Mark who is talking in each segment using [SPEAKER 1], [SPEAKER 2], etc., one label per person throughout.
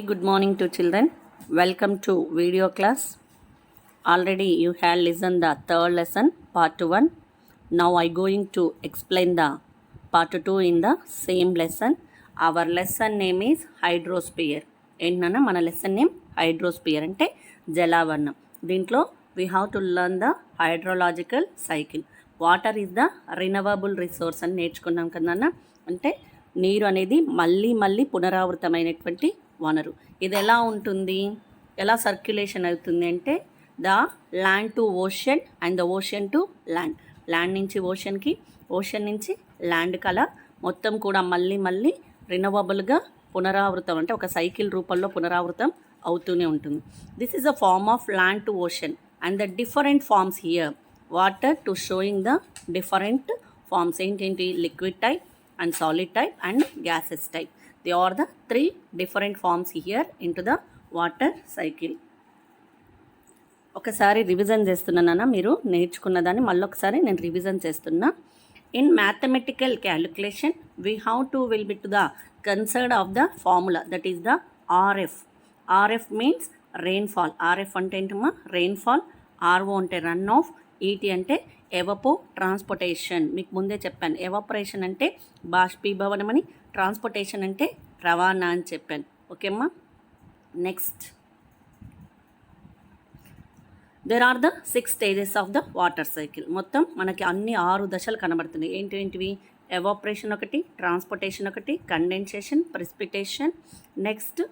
[SPEAKER 1] Good morning to children. Welcome to video class. Already you have listened the third lesson, part 1. Now I going to explain the part 2 in the same lesson. Our lesson name is hydrosphere. ఏంటన్నా మన lesson name hydrosphere అంటే జలావరణం. దీంట్లో we have to learn the hydrological cycle. Water is the renewable resource అని నేర్చుకున్నాం కదన్నా. అంటే నీరు అనేది మళ్ళీ పునరావృతమైనటువంటి వనరు. ఇది ఎలా ఉంటుంది, ఎలా సర్క్యులేషన్ అవుతుంది అంటే the land to ocean and the ocean to land, land నుంచి ఓషన్కి, ఓషన్ నుంచి ల్యాండ్కి, అలా మొత్తం కూడా మళ్ళీ రినవబుల్గా పునరావృతం అంటే ఒక సైకిల్ రూపంలో పునరావృతం అవుతూనే ఉంటుంది. This is a form of land to ocean and the different forms here water to showing the different forms. ఏంటేంటి? Liquid type and solid type and gaseous type. They are the three different forms here into the water cycle. ఒకసారి revision చేస్తున్నానా, మీరు నేర్చుకున్న దాన్ని మళ్ళొకసారి నేను revision చేస్తున్నా. In mathematical calculation we have to will be to the concern of the formula that is the RF. RF means rainfall. RF అంటే ఏంటమ్మా? రెయిన్ఫాల్. ఆర్ఓ అంటే రన్ ఆఫ్. ఈటీ అంటే ఎవపో ట్రాన్స్పోర్టేషన్. మీకు ముందే చెప్పాను, ఎవాపరేషన్ అంటే బాష్పీభవనం అని, ట్రాన్స్పోర్టేషన్ అంటే రవాణా అని చెప్పాను. ఓకేమ్మా. Next, there are the 6 stages of the water cycle. మొత్తం మనకి అన్ని 6 దశలు కనబడుతున్నాయి. ఏంటివి? ఎవాపరేషన్ ఒకటి, ట్రాన్స్పోర్టేషన్ ఒకటి, condensation, precipitation, next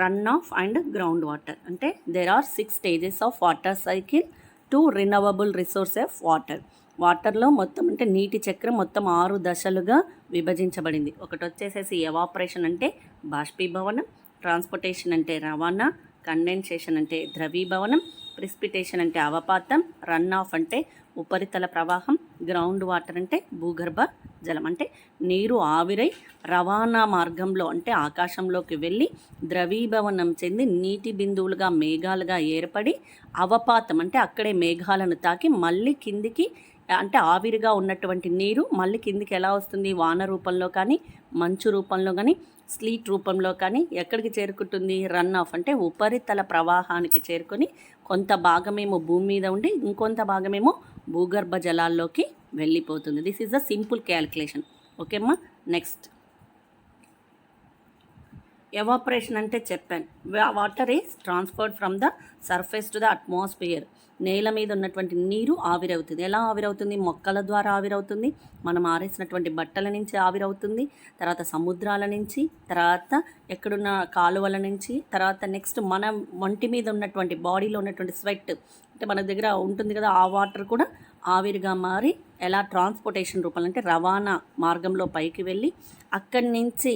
[SPEAKER 1] run off and ground water. అంటే there are 6 stages of water cycle to renewable resource of water. వాటర్లో మొత్తం అంటే నీటి చక్రం మొత్తం 6 దశలుగా విభజించబడింది. ఒకటి వచ్చేసేసి ఎవాపరేషన్ అంటే బాష్పీభవనం, ట్రాన్స్పోర్టేషన్ అంటే రవాణా, కండెన్సేషన్ అంటే ద్రవీభవనం, ప్రెసిపిటేషన్ అంటే అవపాతం, రన్ ఆఫ్ అంటే ఉపరితల ప్రవాహం, గ్రౌండ్ వాటర్ అంటే భూగర్భ జలం. అంటే నీరు ఆవిరై రవాణా మార్గంలో అంటే ఆకాశంలోకి వెళ్ళి ద్రవీభవనం చెంది నీటి బిందువులుగా మేఘాలుగా ఏర్పడి అవపాతం అంటే అక్కడే మేఘాలను తాకి మళ్ళీ కిందికి అంటే ఆవిరిగా ఉన్నటువంటి నీరు మళ్ళీ కిందికి ఎలా వస్తుంది? వాన రూపంలో కానీ, మంచు రూపంలో కానీ, స్లీట్ రూపంలో కానీ ఎక్కడికి చేరుకుంటుంది? రన్ ఆఫ్ అంటే ఉపరితల ప్రవాహానికి చేరుకొని కొంత భాగమేమో భూమి మీద ఉండి ఇంకొంత భాగమేమో భూగర్భ జలాల్లోకి వెళ్ళిపోతుంది. This is a simple calculation. ఓకేమ్మా. నెక్స్ట్, ఎవాపరేషన్ అంటే చెప్పాను, water is transferred from the surface to the atmosphere. నేల మీద ఉన్నటువంటి నీరు ఆవిరవుతుంది. ఎలా ఆవిరవుతుంది? మొక్కల ద్వారా ఆవిరవుతుంది, మనం ఆరేసినటువంటి బట్టల నుంచి ఆవిరవుతుంది, తర్వాత సముద్రాల నుంచి, తర్వాత ఎక్కడున్న కాలువల నుంచి, తర్వాత నెక్స్ట్ మన ఒంటి మీద ఉన్నటువంటి బాడీలో ఉన్నటువంటి స్వెట్ అంటే మన దగ్గర ఉంటుంది కదా, ఆ వాటర్ కూడా ఆవిరిగా మారి ఎలా ట్రాన్స్పోర్టేషన్ రూపంలో అంటే రవాణా మార్గంలో పైకి వెళ్ళి అక్కడి నుంచి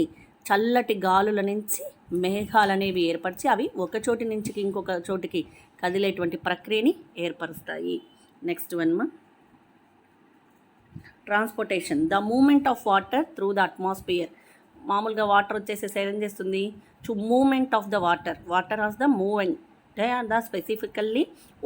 [SPEAKER 1] చల్లటి గాలుల నుంచి మేఘాలు అనేవి ఏర్పరిచి అవి ఒక చోటి నుంచి ఇంకొక చోటికి కదిలేటువంటి ప్రక్రియని ఏర్పరుస్తాయి. నెక్స్ట్ వన్ మా, transportation the movement of water through the atmosphere. మామూలుగా వాటర్ వచ్చేసేసి ఏం చేస్తుంది? To movement of the water as the moving the specifically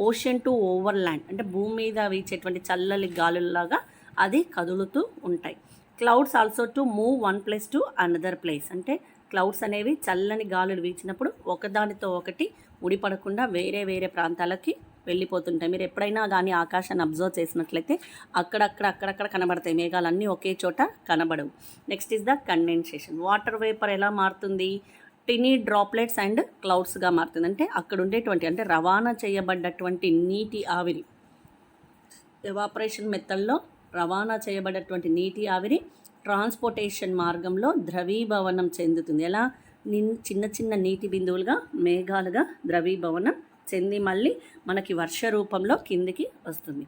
[SPEAKER 1] ocean to over land అంటే భూమి మీద వీచేటువంటి చల్లలి గాలుల్లాగా అది కదులుతూ ఉంటాయి. Clouds also to move one place to another place. అంటే క్లౌడ్స్ అనేవి చల్లని గాలులు వీచినప్పుడు ఒకదానితో ఒకటి ముడిపడకుండా వేరే ప్రాంతాలకి వెళ్ళిపోతుంటాయి. మీరు ఎప్పుడైనా కానీ ఆకాశాన్ని అబ్జర్వ్ చేసినట్లయితే అక్కడక్కడ కనబడతాయి, మేఘాలన్నీ ఒకే చోట కనబడవు. Next is the condensation. Water vapour ఎలా మారుతుంది? టినీ డ్రాప్లెట్స్ అండ్ క్లౌడ్స్గా మారుతుంది. అంటే అక్కడ ఉండేటువంటి అంటే రవాణా చేయబడ్డటువంటి నీటి ఆవిరి, ఎవాపరేషన్ మెథడ్లో రవాణా చేయబడేటువంటి నీటి ఆవిరి ట్రాన్స్పోర్టేషన్ మార్గంలో ద్రవీభవనం చెందుతుంది. ఎలా? చిన్న నీటి బిందువులుగా మేఘాలుగా ద్రవీభవనం చెంది మళ్ళీ మనకి వర్ష రూపంలో కిందికి వస్తుంది.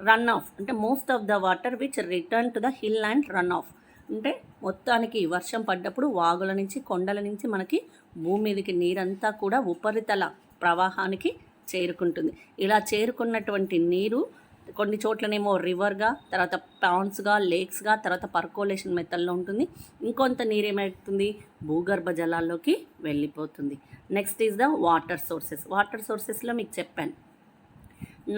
[SPEAKER 1] రన్ ఆఫ్ అంటే most of the water which return to the hill and run of. అంటే మొత్తానికి వర్షం పడ్డప్పుడు వాగుల నుంచి కొండల నుంచి మనకి భూమి మీదకి నీరంతా కూడా ఉపరితల ప్రవాహానికి చేరుకుంటుంది. ఇలా చేరుకున్నటువంటి నీరు కొన్ని చోట్లనేమో రివర్గా, తర్వాత పాండ్స్గా, లేక్స్గా, తర్వాత పర్కోలేషన్ మెథడ్లో ఉంటుంది. ఇంకొంత నీరు ఏమవుతుంది? భూగర్భ జలాల్లోకి వెళ్ళిపోతుంది. Next is the water sources. Water సోర్సెస్లో మీకు చెప్పాను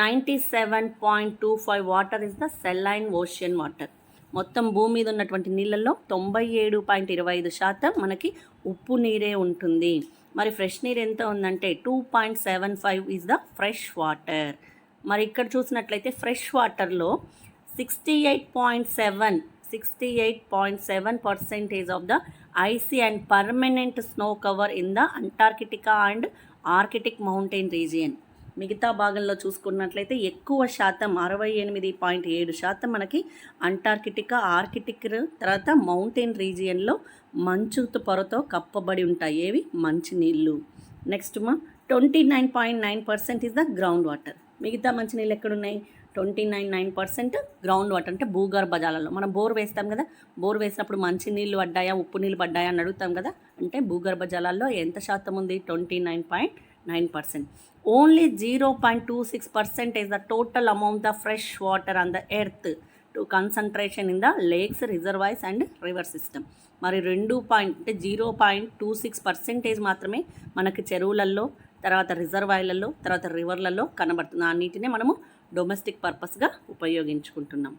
[SPEAKER 1] 97.25 water is the saline ocean water. మొత్తం భూమి మీద ఉన్నటువంటి నీళ్ళల్లో 97.25% మనకి ఉప్పు నీరే ఉంటుంది. మరి ఫ్రెష్ నీరు ఎంత ఉందంటే 2.75 ఈజ్ ద ఫ్రెష్ వాటర్. మరి ఇక్కడ చూసినట్లయితే ఫ్రెష్ వాటర్లో 68.7% of the icy and permanent snow cover in the Antarctica and Arctic mountain region. మిగతా భాగంలో చూసుకున్నట్లయితే ఎక్కువ శాతం 68.7% మనకి అంటార్కిటికా, ఆర్కిటిక్, తర్వాత మౌంటైన్ రీజియన్లో మంచు పొరతో కప్పబడి ఉంటాయి. ఏవి? మంచినీళ్ళు. Next 29.9% is the ground water. మిగతా మంచినీళ్ళు ఎక్కడున్నాయి? 29.9% గ్రౌండ్ వాటర్ అంటే భూగర్భ జలాల్లో. మనం బోర్ వేస్తాం కదా, బోర్ వేసినప్పుడు మంచినీళ్ళు పడ్డాయా, ఉప్పు నీళ్ళు పడ్డాయా అని అడుగుతాం కదా, అంటే భూగర్భ జలాల్లో ఎంత శాతం ఉంది? 29.9%. Only 0.26% is the total amount of fresh water on the earth to concentration in the lakes, reservoirs and river system. మరి 0.26% మాత్రమే మనకి చెరువులలో, తర్వాత రిజర్వాయర్లలో, తర్వాత రివర్లలో కనబడుతుంది. ఆ నీటిని మనము డొమెస్టిక్ పర్పస్గా ఉపయోగించుకుంటున్నాం.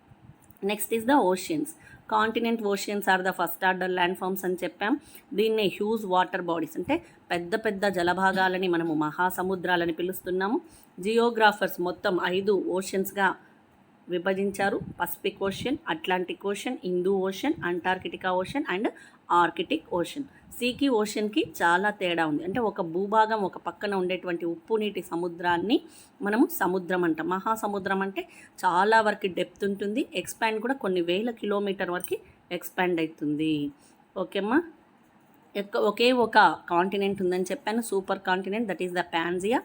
[SPEAKER 1] Next is the oceans. Continent oceans are the first order land forms అని చెప్పాం. దీన్నే హ్యూజ్ వాటర్ బాడీస్ అంటే పెద్ద పెద్ద జలభాగాలని మనము మహాసముద్రాలని పిలుస్తున్నాము. జియోగ్రాఫర్స్ మొత్తం 5 ఓషన్స్గా విభజించారు. Pacific Ocean, Atlantic Ocean, Hindu Ocean, Antarctica Ocean and Arctic Ocean. సీకి ఓషన్కి చాలా తేడా ఉంది. అంటే ఒక భూభాగం ఒక పక్కన ఉండేటువంటి ఉప్పు నీటి సముద్రాన్ని మనము సముద్రం అంటాం. మహాసముద్రం అంటే చాలా వరకు డెప్త్ ఉంటుంది, ఎక్స్పాండ్ కూడా కొన్ని వేల కిలోమీటర్ వరకు ఎక్స్పాండ్ అవుతుంది. ఓకేమ్మా. ఒకే ఒక కాంటినెంట్ ఉందని చెప్పాను, super continent, that is the Pangaea.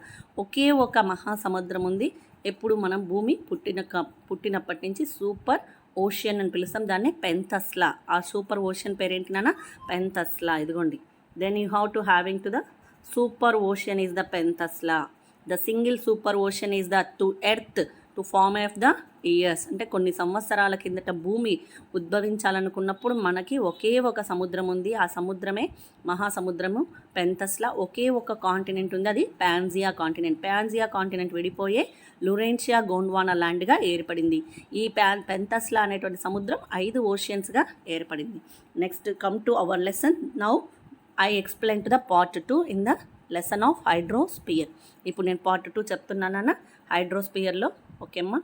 [SPEAKER 1] ఒకే ఒక మహాసముద్రం ఉంది. ఎప్పుడు మనం భూమి పుట్టినప్పటి నుంచి సూపర్ ఓషియన్ అని పిలుస్తాం, దాన్ని పెంతస్లా. ఆ సూపర్ ఓషన్ పేరేంటి నాన్న? పెంతస్లా. ఇదిగోండి. Then you have to having to the super ocean is the Panthalassa. The single super ocean is the to earth to form of the years. అంటే కొన్ని సంవత్సరాల కిందట భూమి ఉద్భవించాలనుకున్నప్పుడు మనకి ఒకే ఒక సముద్రం ఉంది, ఆ సముద్రమే మహాసముద్రము పెంతస్లా. ఒకే ఒక కాంటినెంట్ ఉంది, అది పాన్జియా కాంటినెంట్. పాన్జియా కాంటినెంట్ విడిపోయే లురేన్షియా గోండ్వానా ల్యాండ్గా ఏర్పడింది. ఈ పెంతస్లా అనేటువంటి సముద్రం 5 ఓషియన్స్గా ఏర్పడింది. Next come to our lesson. Now I explain to the part 2 in the lesson of hydrosphere. ఇప్పుడు నేను పార్ట్ 2 చెప్తున్నానన్న హైడ్రోస్పియర్లో. ఓకేమ్మా.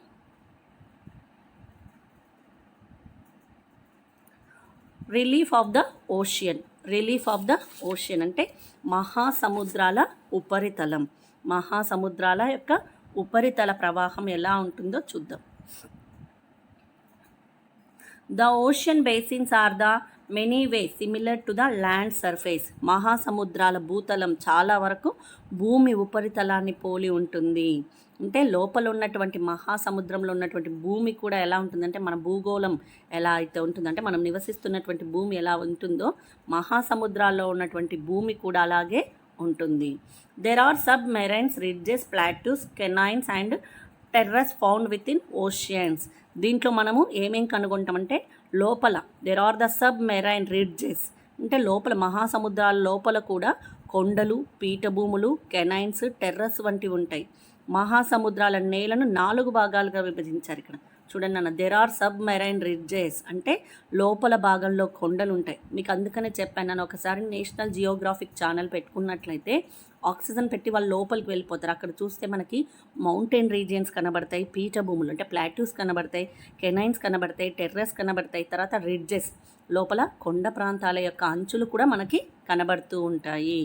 [SPEAKER 1] Relief of the ocean. Relief of the ocean అంటే మహాసముద్రాల ఉపరితలం. మహాసముద్రాల యొక్క ఉపరితల ప్రవాహం ఎలా ఉంటుందో చూద్దాం. The ocean basins are the many way similar to the land surface. మహాసముద్రాల భూతలం చాలా వరకు భూమి ఉపరితలాన్ని పోలి ఉంటుంది. అంటే లోపల ఉన్నటువంటి మహాసముద్రంలో ఉన్నటువంటి భూమి కూడా ఎలా ఉంటుందంటే, మన భూగోళం ఎలా అయితే ఉంటుందంటే, మనం నివసిస్తున్నటువంటి భూమి ఎలా ఉంటుందో మహాసముద్రాల్లో ఉన్నటువంటి భూమి కూడా అలాగే ఉంటుంది. There are submarine, ridges, plateaus, canyons and terrace found within oceans. దీంట్లో మనము ఏమేం కనుగొంటామంటే, లోపల there are the submarine ridges అంటే లోపల మహాసముద్రాల లోపల కూడా కొండలు, పీఠభూములు, కెనైన్స్, టెర్రస్ వంటివి ఉంటాయి. మహాసముద్రాల నేలను 4 భాగాలుగా విభజించారు. ఇక్కడ చూడండి అన్న, there are submarine ridges అంటే లోపల భాగంలో కొండలు ఉంటాయి. మీకు అందుకనే చెప్పాను, నన్ను ఒకసారి నేషనల్ జియోగ్రాఫిక్ ఛానల్ పెట్టుకున్నట్లయితే ఆక్సిజన్ పెట్టి వాళ్ళు లోపలికి వెళ్ళిపోతారు. అక్కడ చూస్తే మనకి మౌంటైన్ రీజియన్స్ కనబడతాయి, పీఠభూములు అంటే ప్లాట్యూస్ కనబడతాయి, కెనైన్స్ కనబడతాయి, టెర్రస్ కనబడతాయి, తర్వాత రిడ్జెస్ లోపల కొండ ప్రాంతాల యొక్క అంచులు కూడా మనకి కనబడుతూ ఉంటాయి.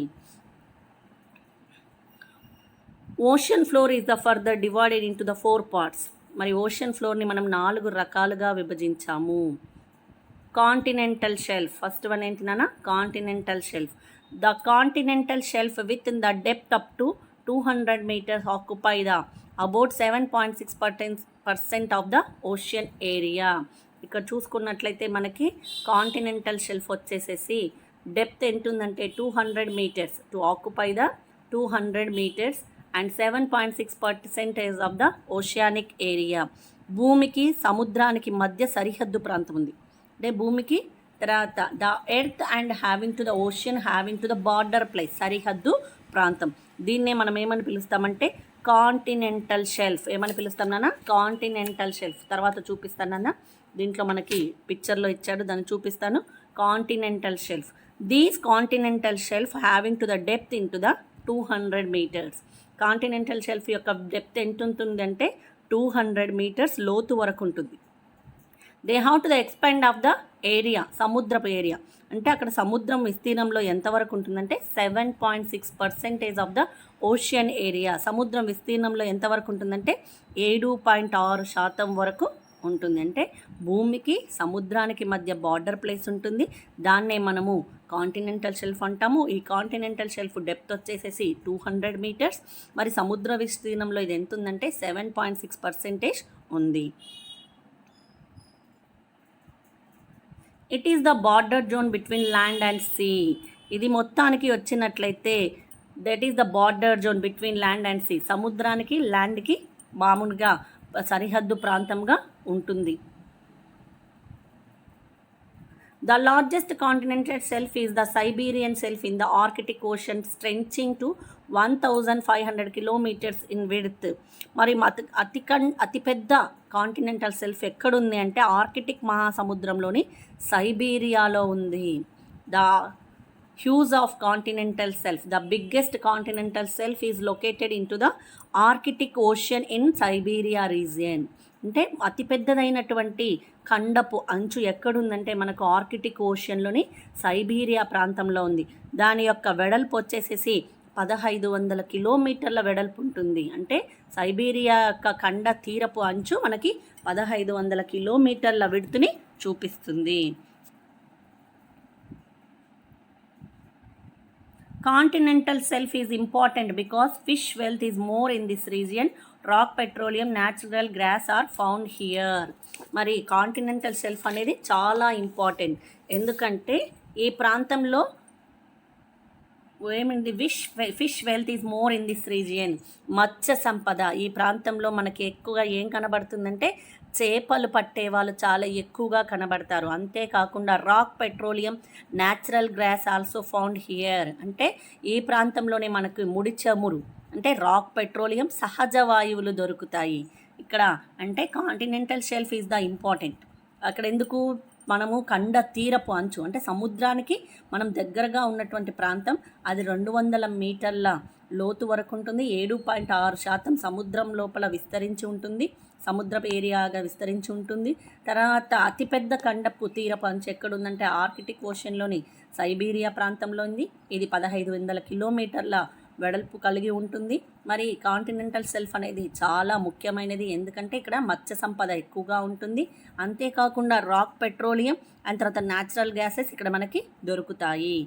[SPEAKER 1] Ocean floor is the further divided into the 4 parts. మరి ఓషన్ ఫ్లోర్ని మనం 4 రకాలుగా విభజించాము. Continental shelf. ఫస్ట్ వన్ ఏంటి నాన్న? Continental shelf. The continental shelf with in the depth up to 200 meters occupy the about 7.6% of the ocean area. ఇక్కడ చూసుకున్నట్లయితే మనకి continental shelf వచ్చేసేసి డెప్త్ ఎంత ఉందంటే 200 meters to occupy the 200 meters and 7.6% of the oceanic area. భూమికి సముద్రానికి మధ్య సరిహద్దు ప్రాంతం ఉంది. అంటే భూమికి తర్వాత the earth and having to the ocean having to the border place, సరిహద్దు ప్రాంతం. దీన్నే మనం ఏమని పిలుస్తామంటే కాంటినెంటల్ షెల్ఫ్. ఏమని పిలుస్తాం నాన్న? Continental shelf. తర్వాత చూపిస్తాను నాన్న, దీంట్లో మనకి పిక్చర్లో ఇచ్చాడు, దాన్ని చూపిస్తాను. Continental shelf. These continental shelf having to the depth in to the 200 meters. Continental shelf యొక్క డెప్త్ ఎంత ఉంటుందంటే 200 meters లోతు వరకు ఉంటుంది. They have to the expand of the area, సముద్రపు ఏరియా అంటే అక్కడ సముద్రం విస్తీర్ణంలో ఎంతవరకు ఉంటుందంటే 7.6% ఆఫ్ ద ఓషియన్ ఏరియా. సముద్రం విస్తీర్ణంలో ఎంతవరకు ఉంటుందంటే 7.6% వరకు ఉంటుంది. అంటే భూమికి సముద్రానికి మధ్య బార్డర్ ప్లేస్ ఉంటుంది. దాన్నే మనము కాంటినెంటల్ షెల్ఫ్ అంటాము. ఈ కాంటినెంటల్ షెల్ఫ్ డెప్త్ వచ్చేసేసి 200 meters. మరి సముద్ర విస్తీర్ణంలో ఇది ఎంత ఉందంటే 7.6% ఉంది. It is the border zone between land and sea. ఇది మొత్తానికి వచ్చినట్లయితే that is the border zone between land and sea. సముద్రానికి ల్యాండ్కి మామూలుగా సరిహద్దు ప్రాంతంగా ఉంటుంది. The largest continental shelf is the Siberian shelf in the Arctic Ocean stretching to 1500 kilometers in width. మరి అతిపెద్ద కాంటినెంటల్ షెల్ఫ్ ఎక్కడుంది అంటే ఆర్కిటిక్ మహాసముద్రంలోని సైబీరియాలో ఉంది. The huge of continental shelf, the biggest continental shelf is located in to the Arctic ocean in Siberia region. అంటే అతిపెద్దదైనటువంటి ఖండపు అంచు ఎక్కడుందంటే మనకు Arctic ఓషన్లోని Siberia ప్రాంతంలో ఉంది. దాని యొక్క వెడల్పు వచ్చేసేసి 1500 kilometers వెడల్పు ఉంటుంది. అంటే సైబీరియా యొక్క ఖండ తీరపు అంచు మనకి 1500 kilometers విడ్త్ని చూపిస్తుంది. Continental shelf is important because fish wealth is more in this region. Rock, petroleum, natural gas are found here. మరి కాంటినెంటల్ షెల్ఫ్ అనేది చాలా ఇంపార్టెంట్. ఎందుకంటే ఈ ప్రాంతంలో ఏమింది fish wealth is more in this region. మత్స్య సంపద ఈ ప్రాంతంలో మనకి ఎక్కువగా ఏం కనబడుతుందంటే చేపలు పట్టే వాళ్ళు చాలా ఎక్కువగా కనబడతారు. అంతేకాకుండా rock, petroleum, natural gas also found here. అంటే ఈ ప్రాంతంలోనే మనకు ముడి చమురు అంటే రాక్, పెట్రోలియం, సహజ వాయువులు దొరుకుతాయి ఇక్కడ. అంటే continental shelf is the important. అక్కడ ఎందుకు మనము ఖండ తీరపు అంచు అంటే సముద్రానికి మనం దగ్గరగా ఉన్నటువంటి ప్రాంతం అది 200 మీటర్ల లోతు వరకు ఉంటుంది. 7.6% సముద్రం లోపల విస్తరించి ఉంటుంది, సముద్రపు ఏరియాగా విస్తరించి ఉంటుంది. తర్వాత అతిపెద్ద ఖండపు తీరపు అంచు ఎక్కడుందంటే ఆర్కిటిక్ ఓషన్లోని సైబీరియా ప్రాంతంలో ఉంది. ఇది 1500 kilometers వెడల్పు కలిగి ఉంటుంది. మరి కాంటినెంటల్ షెల్ఫ్ అనేది చాలా ముఖ్యమైనది. ఎందుకంటే ఇక్కడ మత్స్య సంపద ఎక్కువగా ఉంటుంది. అంతేకాకుండా రాక్, పెట్రోలియం అండ్ తర్వాత న్యాచురల్ గ్యాసెస్ ఇక్కడ మనకి దొరుకుతాయి.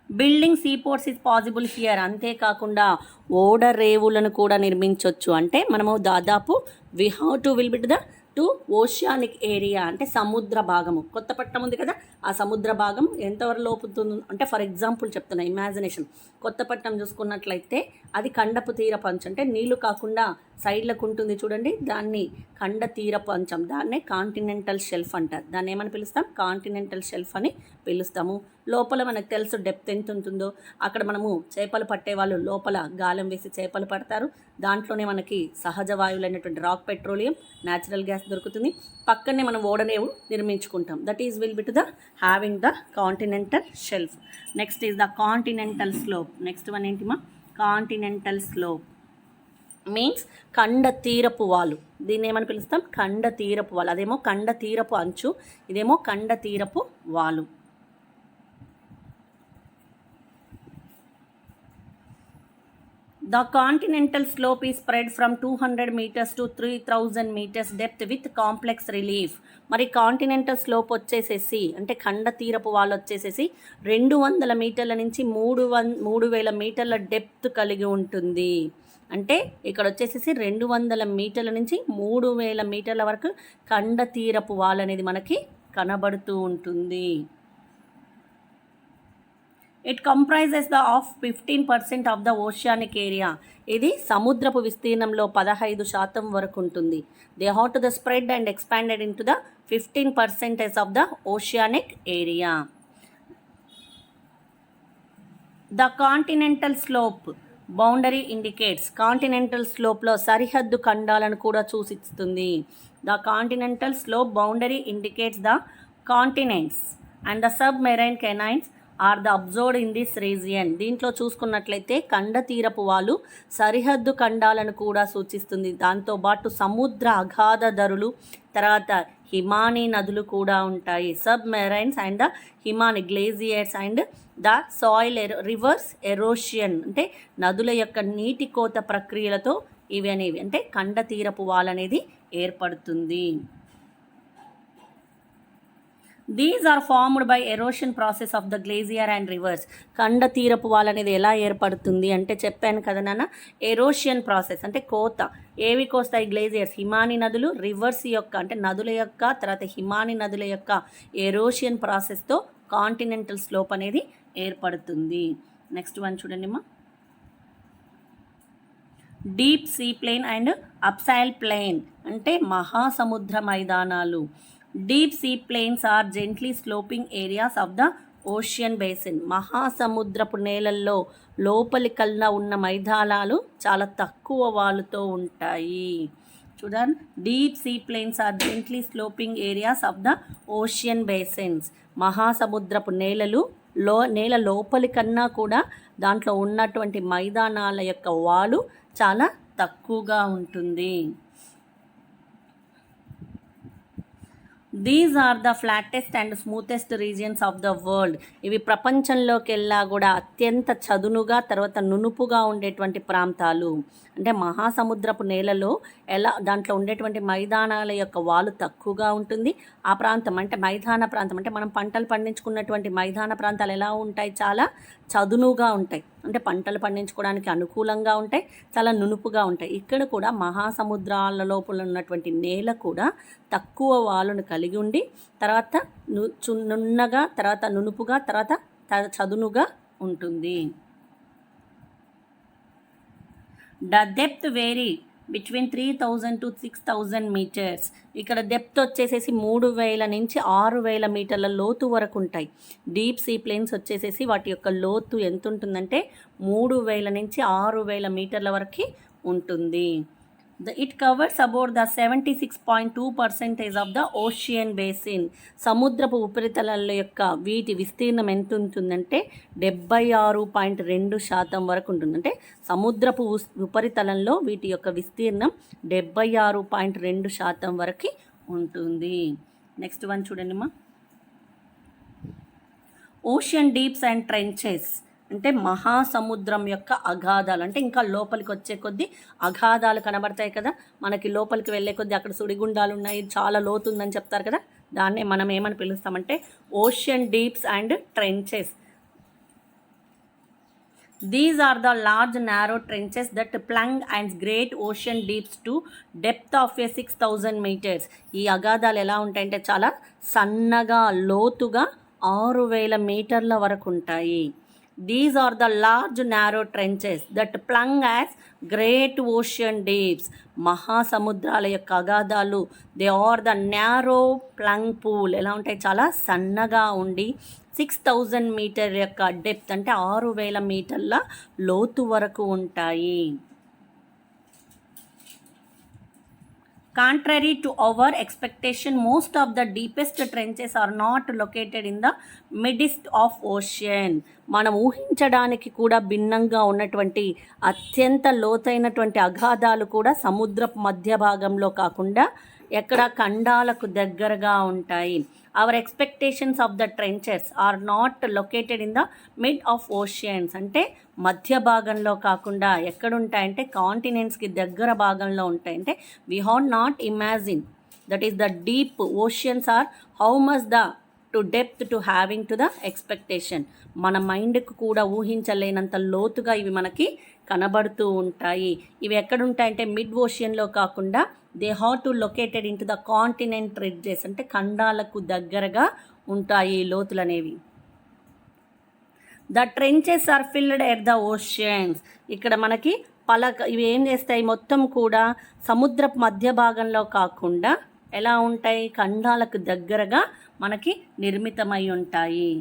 [SPEAKER 1] Building seaports is possible here. అంతేకాకుండా ఓడరేవులను కూడా నిర్మించవచ్చు. అంటే మనము దాదాపు we have to will bit the to oceanic area అంటే సముద్ర భాగము. కొత్తపట్నం ఉంది కదా, ఆ సముద్ర భాగం ఎంతవరకు లోపుతుంది అంటే ఫర్ ఎగ్జాంపుల్ చెప్తున్నా, ఇమాజినేషన్. కొత్తపట్నం చూసుకున్నట్లయితే అది ఖండపు తీరపు అంచు అంటే నీళ్లు కాకుండా సైడ్లకు ఉంటుంది చూడండి, దాన్ని ఖండ తీరపు అంచం, దాన్నే కాంటినెంటల్ షెల్ఫ్ అంటారు. దాన్ని ఏమని పిలుస్తాం? కాంటినెంటల్ షెల్ఫ్ అని పిలుస్తాము. లోపల మనకు తెలుసు డెప్త్ ఎంత ఉంటుందో. అక్కడ మనము చేపలు పట్టే వాళ్ళు లోపల గాలం వేసి చేపలు పడతారు. దాంట్లోనే మనకి సహజ వాయువులు అనేటువంటి రాక్, పెట్రోలియం, న్యాచురల్ గ్యాస్ దొరుకుతుంది. పక్కనే మనం ఓడరేవు నిర్మించుకుంటాం. That is will be to the having the continental shelf. Next is the continental slope. Next one ఏంటిమా? కాంటినెంటల్ స్లోప్ మీన్స్ ఖండ తీరపు వాలు. దీన్ని ఏమని పిలుస్తాం? ఖండ తీరపు వాలు. అదేమో ఖండ తీరపు అంచు, ఇదేమో ఖండ తీరపు వాలు. The continental slope is spread from 200 meters to 3000 meters depth with complex relief. మరి కాంటినెంటల్ స్లోప్ వచ్చేసేసి అంటే ఖండ తీరపు వాళ్ళు వచ్చేసేసి 200 మీటర్ల నుంచి 3000 మీటర్ల డెప్త్ కలిగి ఉంటుంది. అంటే ఇక్కడ వచ్చేసేసి 200 మీటర్ల నుంచి 3000 మీటర్ల వరకు ఖండ తీరపు వాల్ అనేది మనకి కనబడుతూ ఉంటుంది. It comprises the of 15% of the oceanic area. ఇది సముద్రపు విస్తీర్ణంలో 15% వరకు ఉంటుంది. They have to the spread and expanded in to the 15% of the oceanic area. The continental slope boundary indicates. Continental స్లోప్లో సరిహద్దు ఖండాలను కూడా సూచిస్తుంది. The continental slope boundary indicates the continents and the submarine canyons are the observed in this region. దీంట్లో చూసుకున్నట్లయితే కండ తీరపు వాలు సరిహద్దు ఖండాలను కూడా సూచిస్తుంది. దాంతోపాటు సముద్ర అగాధ ధరులు, తర్వాత హిమానీ నదులు కూడా ఉంటాయి. సబ్మెరైన్స్ అండ్ ద హిమానీ glaciers and the soil rivers erosion అంటే నదుల యొక్క నీటి కోత ప్రక్రియలతో ఇవి అనేవి అంటే కండ తీరపు వాల్ అనేది ఏర్పడుతుంది. These are formed by erosion process of the glacier and rivers. కండ తీరపు వాల్ అనేది ఎలా ఏర్పడుతుంది అంటే చెప్పాను కదా నాన్న, ఎరోషియన్ ప్రాసెస్ అంటే కోత. ఏవి కోస్తాయి? గ్లేజియర్స్, హిమానీ నదులు, రివర్స్ యొక్క అంటే నదుల యొక్క తర్వాత హిమానీ నదుల యొక్క ఎరోషియన్ ప్రాసెస్తో కాంటినెంటల్ స్లోప్ అనేది ఏర్పడుతుంది. నెక్స్ట్ వన్ చూడండి అమ్మా, deep sea plain and abyssal plain అంటే మహాసముద్ర మైదానాలు. Deep sea plains are gently sloping areas of the ocean basin. మహాసముద్రపు నేలల్లో లోపలి కల్లా ఉన్న మైదానాలు చాలా తక్కువ వాలుతో ఉంటాయి. చూడండి, deep sea plains are gently sloping areas of the ocean basins. మహాసముద్రపు నేల లోపలి కన్నా కూడా దాంట్లో ఉన్నటువంటి మైదానాల యొక్క వాలు చాలా తక్కువగా ఉంటుంది. These are the flattest and smoothest regions of the world. ఇవి ప్రపంచంలోకెల్లా కూడా అత్యంత చదునుగా తర్వాత నునుపుగా ఉండేటువంటి ప్రాంతాలు. అంటే మహాసముద్రపు నేలలో దాంట్లో ఉండేటువంటి మైదానాల యొక్క వాలు తక్కువగా ఉంటుంది. ఆ ప్రాంతం అంటే మైదాన ప్రాంతం అంటే మనం పంటలు పండించుకున్నటువంటి మైదాన ప్రాంతాలు ఎలా ఉంటాయి? చాలా చదునుగా ఉంటాయి, అంటే పంటలు పండించుకోవడానికి అనుకూలంగా ఉంటాయి, చాలా నునుపుగా ఉంటాయి. ఇక్కడ కూడా మహాసముద్రాల లోపల ఉన్నటువంటి నేల కూడా తక్కువ వాలును కలిగి ఉండి తర్వాత నున్నగా తర్వాత నునుపుగా తర్వాత చదునుగా ఉంటుంది. The depth vary between 3000 to 6000 metres. ఇక్కడ డెప్త్ వచ్చేసేసి 3000 నుంచి 6000 మీటర్ల లోతు వరకు ఉంటాయి. డీప్ సీ ప్లేన్స్ వచ్చేసేసి వాటి యొక్క లోతు ఎంత ఉంటుందంటే 3000 నుంచి 6000 మీటర్ల వరకు ఉంటుంది. It covers about the 76.2% of the ocean basin. సముద్రపు ఉపరితలాల యొక్క వీటి విస్తీర్ణం ఎంత ఉంటుందంటే 76.2% వరకు ఉంటుంది. అంటే సముద్రపు ఉపరితలంలో వీటి యొక్క విస్తీర్ణం 76.2% వరకు ఉంటుంది. నెక్స్ట్ వన్ చూడండి అమ్మా, ఓషన్ డీప్స్ అండ్ ట్రెంచెస్ అంటే మహాసముద్రం యొక్క అగాధాలు. అంటే ఇంకా లోపలికి వచ్చే కొద్దీ అగాధాలు కనబడతాయి కదా మనకి, లోపలికి వెళ్ళే కొద్దీ అక్కడ సుడిగుండాలు ఉన్నాయి, చాలా లోతు ఉందని చెప్తారు కదా, దాన్నే మనం ఏమని పిలుస్తామంటే ocean deeps and trenches. These are the large narrow trenches that plunge and great ocean deeps to depth of 6000 meters. ఈ అగాధాలు ఎలా ఉంటాయంటే చాలా సన్నగా లోతుగా 6000 మీటర్ల వరకు ఉంటాయి. These are the large narrow trenches that plunge as great ocean deeps. మహాసముద్రాల యొక్క అగాధాలు they are the narrow plunge pool. ఎలా ఉంటాయి? చాలా సన్నగా ఉండి 6000 మీటర్ యొక్క డెప్త్ అంటే 6000 మీటర్ల లోతు వరకు ఉంటాయి. Contrary to our expectation, most of the deepest trenches are not located in the midst of ocean. మనం ఊహించడానికి కూడా భిన్నంగా ఉన్నటువంటి అత్యంత లోతైనటువంటి అగాధాలు కూడా సముద్రపు మధ్య భాగంలో కాకుండా ఎక్కడ ఖండాలకు దగ్గరగా ఉంటాయి. Our expectations of the trenches are not located in the mid of oceans. అంటే మధ్య భాగంలో కాకుండా ఎక్కడుంటాయంటే కాంటినెంట్స్కి దగ్గర భాగంలో ఉంటాయి. అంటే we have not imagine that is the deep oceans are how much the to depth to having to the expectation. మన మైండ్కు కూడా ఊహించలేనంత లోతుగా ఇవి మనకి కనబడుతూ ఉంటాయి. ఇవి ఎక్కడుంటాయంటే మిడ్ ఓషియన్లో కాకుండా they have to located in to the continent ridges. అంటే ఖండాలకు దగ్గరగా ఉంటాయి లోతులు అనేవి. The trenches are filled at the oceans. ఇక్కడ మనకి ఇవి ఏం చేస్తాయి? మొత్తం కూడా సముద్రపు మధ్య భాగంలో కాకుండా ఎలా ఉంటాయి? ఖండాలకు దగ్గరగా మనకి నిర్మితమై ఉంటాయి.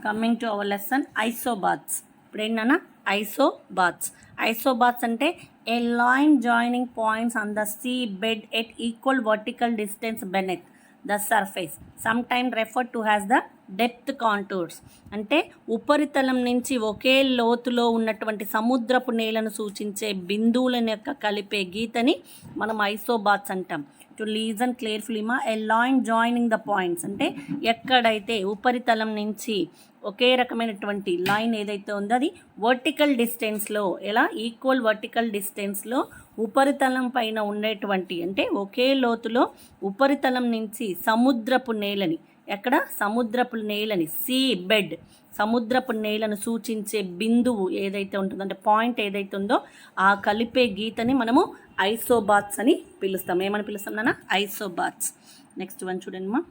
[SPEAKER 1] Coming to our lesson isobaths. ఇప్పుడు ఏంటన్నా ఐసోబాత్స్. ఐసోబాత్స్ అంటే a line joining points on the sea bed at equal vertical distance beneath the surface sometime refer to has the depth contours. అంటే ఉపరితలం నుంచి ఒకే లోతులో ఉన్నటువంటి సముద్రపు నేలను సూచించే బిందువులను యొక్క కలిపే గీతని మనం ఐసోబాత్స్ అంటాం. To legion clearfully a line joining the points అంటే ఎక్కడైతే ఉపరితలం నుంచి ఒకే రకమైనటువంటి లైన్ ఏదైతే ఉందో అది వర్టికల్ డిస్టెన్స్లో, ఎలా ఈక్వల్ వర్టికల్ డిస్టెన్స్లో ఉపరితలం పైన ఉండేటువంటి, అంటే ఒకే లోతులో ఉపరితలం నుంచి సముద్రపు నేలని, ఎక్కడ సముద్రపు నేలని, సీ బెడ్ సముద్రపు నేలను సూచించే బిందువు ఏదైతే ఉంటుందో, అంటే పాయింట్ ఏదైతే ఉందో ఆ కలిపే గీతని మనము ఐసోబాత్స్ అని పిలుస్తాం. ఏమని పిలుస్తాం నాన్న? ఐసోబాత్స్. నెక్స్ట్ వన్ చూడండి మా.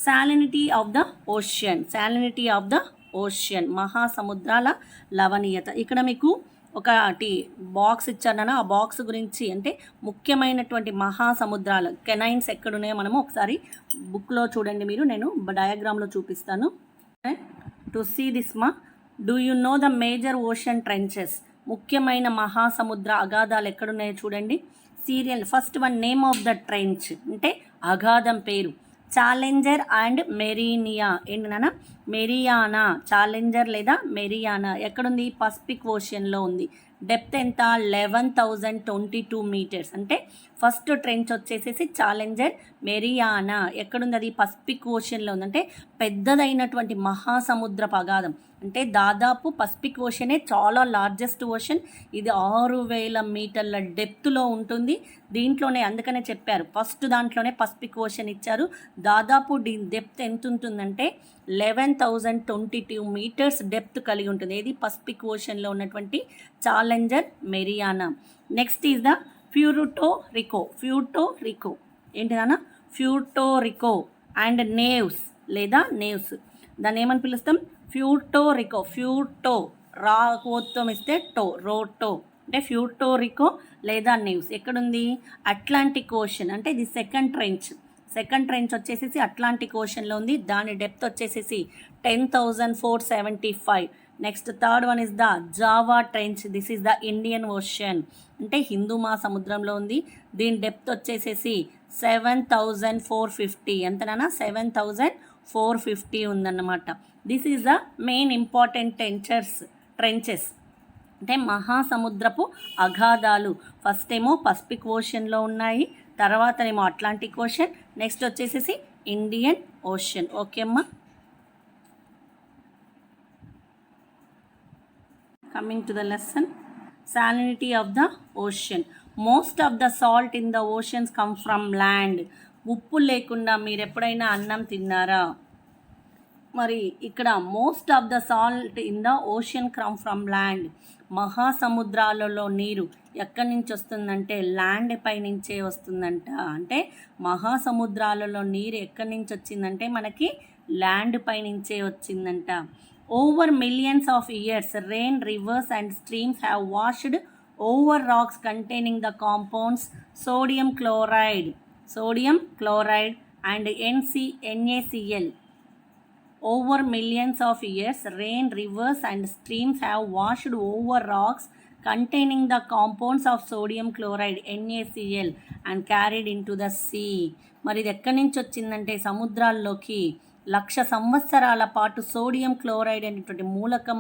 [SPEAKER 1] Salinity of the ocean. Salinity of the ocean, మహాసముద్రాల లవణీయత. ఇక్కడ మీకు ఒకటి బాక్స్ ఇచ్చాను, ఆ బాక్స్ గురించి, అంటే ముఖ్యమైనటువంటి మహాసముద్రాలు కెనైన్స్ ఎక్కడున్నాయో మనము ఒకసారి బుక్లో చూడండి మీరు, నేను డయాగ్రామ్లో చూపిస్తాను. టు సీ దిస్ మా, do you know the major ocean trenches? ముఖ్యమైన మహాసముద్ర అగాధాలు ఎక్కడున్నాయో చూడండి. Serial first one, name of the trench అంటే అగాధం పేరు. Challenger and Mariana. ఏంటి నాన్న? మెరియానా. ఛాలెంజర్ లేదా మెరియానా ఎక్కడుంది? పసిఫిక్ ఓషన్లో ఉంది. డెప్త్ ఎంత? 11,022 మీటర్స్. అంటే ఫస్ట్ ట్రెంచ్ వచ్చేసేసి ఛాలెంజర్ మెరియానా. ఎక్కడుంది అది? పసిఫిక్ ఓషన్లో ఉంది. అంటే పెద్దదైనటువంటి మహాసముద్రపు అగాధం, అంటే దాదాపు పసిఫిక్ ఓషనే చాలా లార్జెస్ట్ ఓషన్. ఇది 6,000 మీటర్ల డెప్త్లో ఉంటుంది. దీంట్లోనే అందుకనే చెప్పారు ఫస్ట్ దాంట్లోనే పసిఫిక్ ఓషన్ ఇచ్చారు. దాదాపు డెప్త్ ఎంత ఉంటుందంటే 11,022 మీటర్స్ డెప్త్ కలిగి ఉంటుంది. ఇది పసిఫిక్ ఓషన్లో ఉన్నటువంటి challenger Mariana. Next is the Puerto Rico. Puerto Rico ఏంటి నాన్న? ప్యూర్టో రికో అండ్ నేవ్స్ లేదా నేవ్స్, దాన్ని ఏమని పిలుస్తాం? ప్యూర్టో రికో. ప్యూర్టో రా కోత్తం ఇస్తే టో, రోటో అంటే ప్యూర్టో రికో లేదా నేవ్స్ ఎక్కడుంది? Atlantic ocean. అంటే ఇది సెకండ్ ట్రెంచ్. సెకండ్ ట్రెంచ్ వచ్చేసేసి అట్లాంటిక్ ఓషన్లో ఉంది. దాని డెప్త్ వచ్చేసేసి 10,475. Next third one is the Java trench. This is the Indian ocean, అంటే హిందూ మహాసముద్రంలో ఉంది. దీని డెప్త్ వచ్చేసేసి 7,450. ఎంతనా? 7,450 ఉందన్నమాట. This is the main important trenches అంటే మహాసముద్రపు అగాధాలు. ఫస్ట్ ఏమో పసిఫిక్ ఓషన్లో ఉన్నాయి, తర్వాతనేమో అట్లాంటిక్ ఓషన్, నెక్స్ట్ వచ్చేసేసి ఇండియన్ ఓషన్. ఓకే అమ్మా. Coming to the lesson, salinity of the ocean. Most of the salt in the oceans come from land. ఉప్పు లేకుండా మీరు ఎప్పుడైనా అన్నం తిన్నారా? మరి ఇక్కడ most of the salt in the ocean come from land. మహాసముద్రాలలో నీరు ఎక్కడి నుంచి వస్తుందంటే ల్యాండ్ పై నుంచే వస్తుందంట. అంటే మహాసముద్రాలలో నీరు ఎక్కడి నుంచి వచ్చిందంటే మనకి ల్యాండ్ పై నుంచే వచ్చిందంట. Over millions of years, rain, rivers and streams have washed over rocks containing the compounds sodium chloride and NaCl. Over millions of years, rain, rivers and streams have washed over rocks containing the compounds of sodium chloride, NaCl and carried into the sea. మరి ఇది ఎక్కడి నుంచి వచ్చిందంటే సముద్రాల్లోకి 1,00,000 సంవత్సరాల పాటు sodium chloride అనేటువంటి మూలకం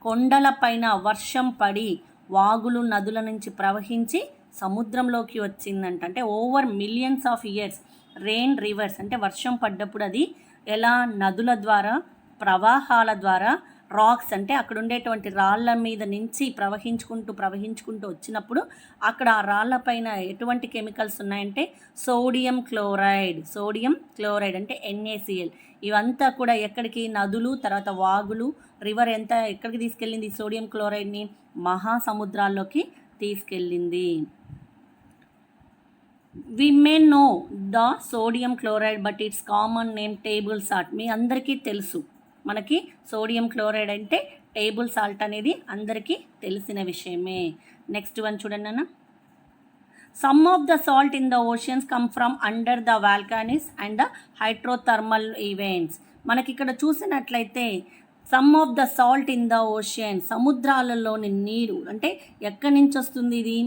[SPEAKER 1] కొండలపైన వర్షం పడి వాగులు నదుల నుంచి ప్రవహించి సముద్రంలోకి వచ్చిందంట. అంటే over millions of years rain reverse అంటే వర్షం పడ్డప్పుడు అది ఎలా నదుల ద్వారా ప్రవాహాల ద్వారా రాక్స్ అంటే అక్కడ ఉండేటువంటి రాళ్ళ మీద నుంచి ప్రవహించుకుంటూ వచ్చినప్పుడు అక్కడ ఆ రాళ్ళపైన ఎటువంటి కెమికల్స్ ఉన్నాయంటే సోడియం క్లోరైడ్ అంటే NaCl. ఇవంతా కూడా ఎక్కడికి? నదులు, తర్వాత వాగులు, రివర్ ఎక్కడికి తీసుకెళ్ళింది? సోడియం క్లోరైడ్ని మహాసముద్రాల్లోకి తీసుకెళ్ళింది. We may know the sodium chloride but its common name table salt. మీ అందరికీ తెలుసు మనకి సోడియం క్లోరైడ్ అంటే టేబుల్ సాల్ట్ అనేది అందరికీ తెలిసిన విషయమే. నెక్స్ట్ వన్ చూడండి అన్న. Some of the salt in the oceans come from under the volcanoes and the hydrothermal events. మనకి ఇక్కడ చూసినట్లయితే some of the salt in the ocean, సముద్రాలలోని నీరు అంటే ఎక్కడి నుంచి వస్తుంది ఇది?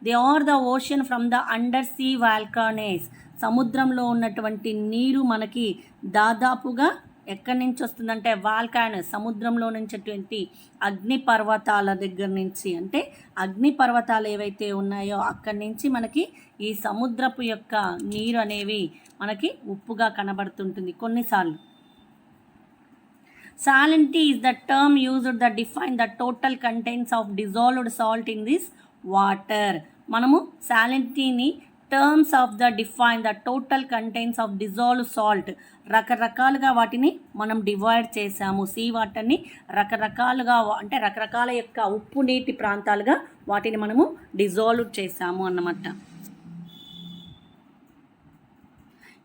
[SPEAKER 1] They are the ocean from the under see volcanoes, సముద్రంలో ఉన్నటువంటి నీరు మనకి దాదాపుగా ఎక్కడి నుంచి వస్తుందంటే వాల్కానస్, సముద్రంలో నుంచేటువంటి అగ్ని పర్వతాల దగ్గర నుంచి, అంటే అగ్ని పర్వతాలు ఏవైతే ఉన్నాయో అక్కడి నుంచి మనకి ఈ సముద్రపు యొక్క నీరు అనేవి మనకి ఉప్పుగా కనబడుతుంటుంది కొన్నిసార్లు. Salinity is the term used to define the total contents of dissolved salt in this water. మనము salinityని terms of the define the total contents of dissolve salt, రకరకాలుగా వాటిని మనం డివైడ్ చేసాము. సీ వాటర్ని రకరకాలుగా అంటే రకరకాల యొక్క ఉప్పు నీటి ప్రాంతాలుగా వాటిని మనము డిజాల్వ్ చేసాము అన్నమాట.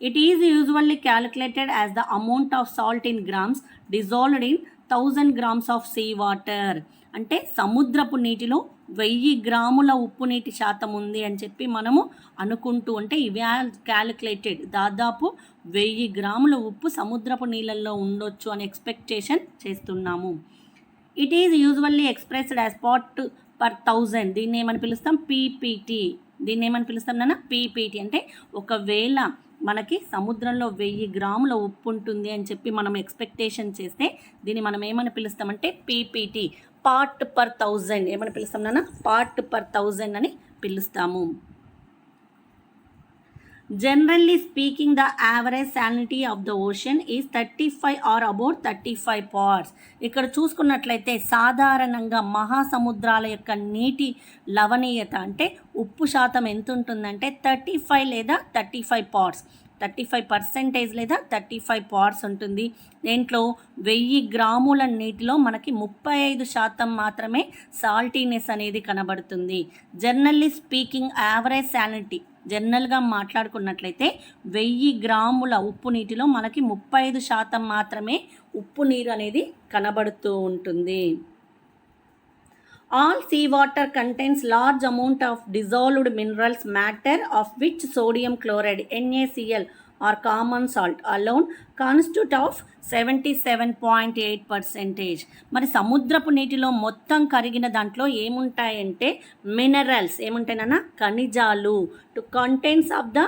[SPEAKER 1] It is usually calculated as the amount of salt in grams dissolved in 1000 grams of sea water. అంటే సముద్రపు నీటిలో 1000 గ్రాముల ఉప్పు నీటి శాతం ఉంది అని చెప్పి మనము అనుకుంటూ, అంటే ఇవి క్యాలిక్యులేటెడ్ దాదాపు 1000 గ్రాముల ఉప్పు సముద్రపు నీళ్ళల్లో ఉండొచ్చు అని ఎక్స్పెక్టేషన్ చేస్తున్నాము. It is usually expressed as part per 1000. దీన్ని ఏమని పిలుస్తాం? పీపీటీ. దీన్ని ఏమని పిలుస్తాం నాన్న? పీపీటీ. అంటే ఒకవేళ మనకి సముద్రంలో 1000 గ్రాముల ఉప్పు ఉంటుంది అని చెప్పి మనం ఎక్స్పెక్టేషన్ చేస్తే దీన్ని మనం ఏమని పిలుస్తామంటే పీపీటీ, పార్ట్ పర్ 1000. ఏమని పిలుస్తాం నాన్న? పార్ట్ పర్ 1000 అని పిలుస్తాము. Generally speaking the average salinity of the ocean is 35 or about 35 parts. ఇక్కడ చూసుకున్నట్లయితే సాధారణంగా మహాసముద్రాల యొక్క నీటి లవణీయత అంటే ఉప్పు శాతం ఎంత ఉంటుందంటే 35 లేదా 35 పార్ట్స్, 35% లేదా 35 పార్ట్స్ ఉంటుంది. దీంట్లో 1000 గ్రాముల నీటిలో మనకి 35% మాత్రమే సాల్టీనెస్ అనేది కనబడుతుంది. జనరల్లీ స్పీకింగ్ యావరేజ్ సాలినిటీ, జనరల్గా మాట్లాడుకున్నట్లయితే 1000 గ్రాముల ఉప్పు నీటిలో మనకి 35% మాత్రమే ఉప్పు నీరు అనేది కనబడుతూ ఉంటుంది. All seawater contains large amount of dissolved minerals matter of which sodium chloride NaCl or common salt alone constitute of 77.8%. మరి సముద్రపు నీటిలో మొత్తం కరిగిన దాంట్లో ఏముంటాయంటే మినరల్స్, ఏముంటాయన్నా ఖనిజాలు. To contents of the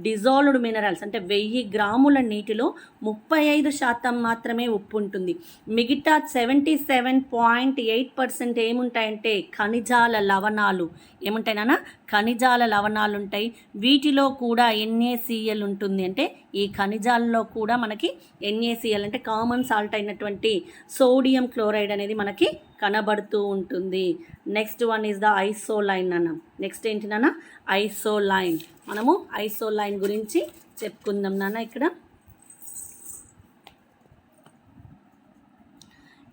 [SPEAKER 1] dissolved minerals అంటే 1000 గ్రాముల నీటిలో 35% మాత్రమే ఉప్పు ఉంటుంది. మిగతా 77.8% ఏముంటాయంటే ఖనిజాల లవణాలు. ఏముంటాయినా? ఖనిజాల లవణాలు ఉంటాయి. వీటిలో కూడా NaCl ఉంటుంది. అంటే ఈ ఖనిజాలలో కూడా మనకి NaCl అంటే కామన్ సాల్ట్ అయినటువంటి సోడియం క్లోరైడ్ అనేది మనకి కనబడుతూ ఉంటుంది. నెక్స్ట్ వన్ ఈజ్ ద ఐసోలైన్ అన్న. నెక్స్ట్ ఏంటి నాన్న? ఐసోలైన్. మనము ఐసోలైన్ గురించి చెప్పుకుందాం నాన్న. ఇక్కడ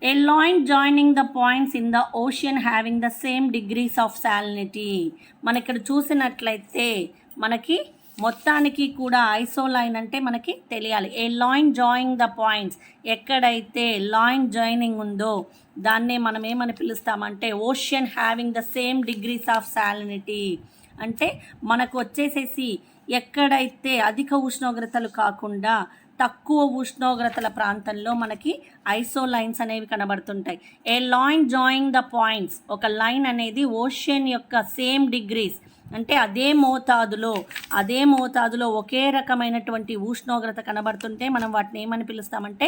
[SPEAKER 1] a line joining the points in the ocean having the same degrees of salinity. మన ఇక్కడ చూసినట్లయితే మనకి మొత్తానికి కూడా ఐసోలైన్ అంటే మనకి తెలియాలి. A line joining the points, ఎక్కడైతే లైన్ జాయినింగ్ ఉందో దాన్నే మనం ఏమని పిలుస్తామంటే ocean having the same degrees of salinity. అంటే మనకు వచ్చేసేసి ఎక్కడైతే అధిక ఉష్ణోగ్రతలు కాకుండా తక్కువ ఉష్ణోగ్రతల ప్రాంతంలో మనకి ఐసోలైన్స్ అనేవి కనబడుతుంటాయి. ఏ లైన్ జాయినింగ్ ద పాయింట్స్, ఒక లైన్ అనేది ఓషన్ యొక్క సేమ్ డిగ్రీస్ అంటే అదే మోతాదులో ఒకే రకమైనటువంటి ఉష్ణోగ్రత కనబడుతుంటే మనం వాటిని ఏమని పిలుస్తామంటే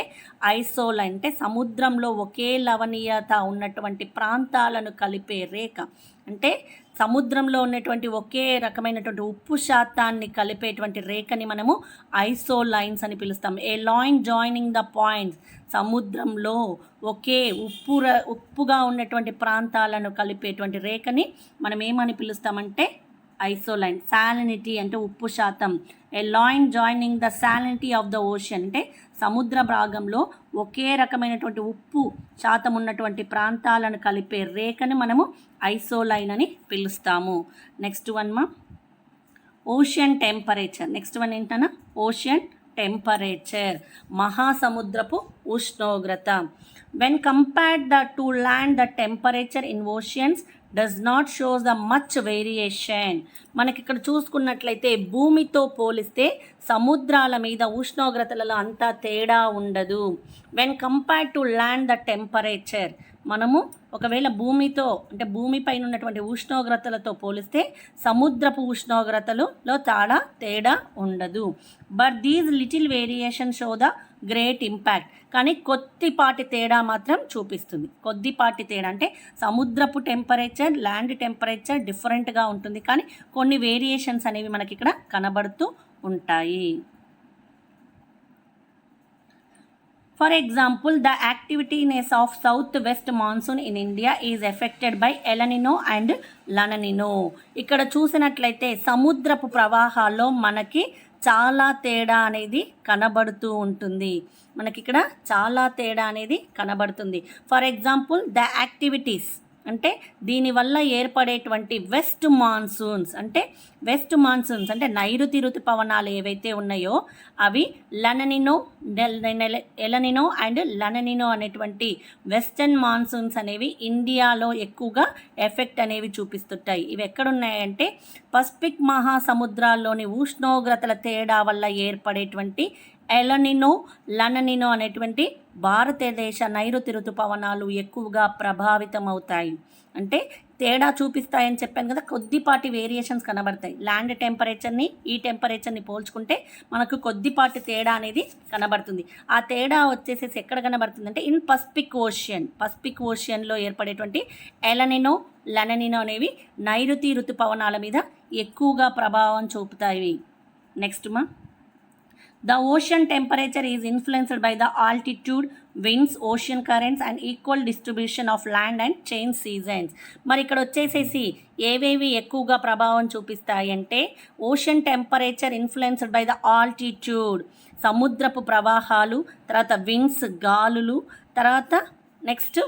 [SPEAKER 1] ఐసోలైన్. అంటే సముద్రంలో ఒకే లవణీయత ఉన్నటువంటి ప్రాంతాలను కలిపే రేఖ. అంటే సముద్రంలో ఉన్నటువంటి ఒకే రకమైనటువంటి ఉప్పు శాతాన్ని కలిపేటువంటి రేఖని మనము ఐసోలైన్స్ అని పిలుస్తాం. ఏ లైన్ జాయినింగ్ ద పాయింట్స్, సముద్రంలో ఒకే ఉప్పుగా ఉన్నటువంటి ప్రాంతాలను కలిపేటువంటి రేఖని మనం ఏమని పిలుస్తామంటే ఐసోలైన్. సాలినిటీ అంటే ఉప్పు శాతం. A line joining the salinity of the ocean అంటే సముద్ర భాగంలో ఒకే రకమైనటువంటి ఉప్పు శాతం ఉన్నటువంటి ప్రాంతాలను కలిపే రేఖని మనము ఐసోలైన్ అని పిలుస్తాము. Next one ocean temperature. Next one ఏంటన్నా? ఓషన్ టెంపరేచర్, మహాసముద్రపు ఉష్ణోగ్రత. When compared to land, the temperature in oceans does not shows the much variation. మనకి ఇక్కడ చూసుకున్నట్లయితే భూమితో పోలిస్తే సముద్రాల మీద ఉష్ణోగ్రతలలో అంత తేడా ఉండదు. When compared to land the temperature, మనము ఒకవేళ భూమితో అంటే భూమిపైన ఉన్నటువంటి ఉష్ణోగ్రతలతో పోలిస్తే సముద్రపు ఉష్ణోగ్రతలలో చాలా తేడా ఉండదు. But these little variation show the great impact, కానీ కొద్దిపాటి తేడా మాత్రం చూపిస్తుంది. కొద్దిపాటి తేడా అంటే సముద్రపు టెంపరేచర్ ల్యాండ్ టెంపరేచర్ డిఫరెంట్గా ఉంటుంది, కానీ కొన్ని వేరియేషన్స్ అనేవి మనకి ఇక్కడ కనబడుతూ ఉంటాయి. For example, the activeness of southwest monsoon in India is affected by El Nino and La Nina. ఇక్కడ చూసినట్లయితే సముద్రపు ప్రవాహాల్లో మనకి చాలా తేడా అనేది కనబడుతూ ఉంటుంది. మనకి ఇక్కడ చాలా తేడా అనేది కనబడుతుంది. ఫర్ ఎగ్జాంపుల్ ద యాక్టివిటీస్ అంటే దీనివల్ల ఏర్పడేటువంటి వెస్ట్ మాన్సూన్స్ అంటే నైరుతి ఋతుపవనాలు ఏవైతే ఉన్నాయో అవి ఎలనినో అండ్ లననినో అనేటువంటి వెస్టర్న్ మాన్సూన్స్ అనేవి ఇండియాలో ఎక్కువగా ఎఫెక్ట్ అనేవి చూపిస్తుంటాయి. ఇవి ఎక్కడున్నాయంటే పసిఫిక్ మహాసముద్రాల్లోని ఉష్ణోగ్రతల తేడా వల్ల ఏర్పడేటువంటి ఎలనినో లననినో అనేటువంటి భారతదేశ నైరుతి ఋతుపవనాలు ఎక్కువగా ప్రభావితం అవుతాయి. అంటే తేడా చూపిస్తాయని చెప్పాను కదా, కొద్దిపాటి వేరియేషన్స్ కనబడతాయి. ల్యాండ్ టెంపరేచర్ని ఈ టెంపరేచర్ని పోల్చుకుంటే మనకు కొద్దిపాటి తేడా అనేది కనబడుతుంది. ఆ తేడా వచ్చేసేసి ఎక్కడ కనబడుతుంది అంటే ఇన్ పసిఫిక్ ఓషియన్లో ఏర్పడేటువంటి ఎలనినో లననినో అనేవి నైరుతి ఋతుపవనాల మీద ఎక్కువగా ప్రభావం చూపుతాయి. Next The ocean temperature is influenced by the altitude, winds, ocean currents and equal distribution of land and change seasons. మరి ఇక్కడ వచ్చేసేసి ఏవేవి ఎక్కువగా ప్రభావం చూపిస్తాయి అంటే ocean temperature influenced by the altitude, సముద్రపు ప్రవాహాలు, తర్వాత విండ్స్ గాలులు, తర్వాత next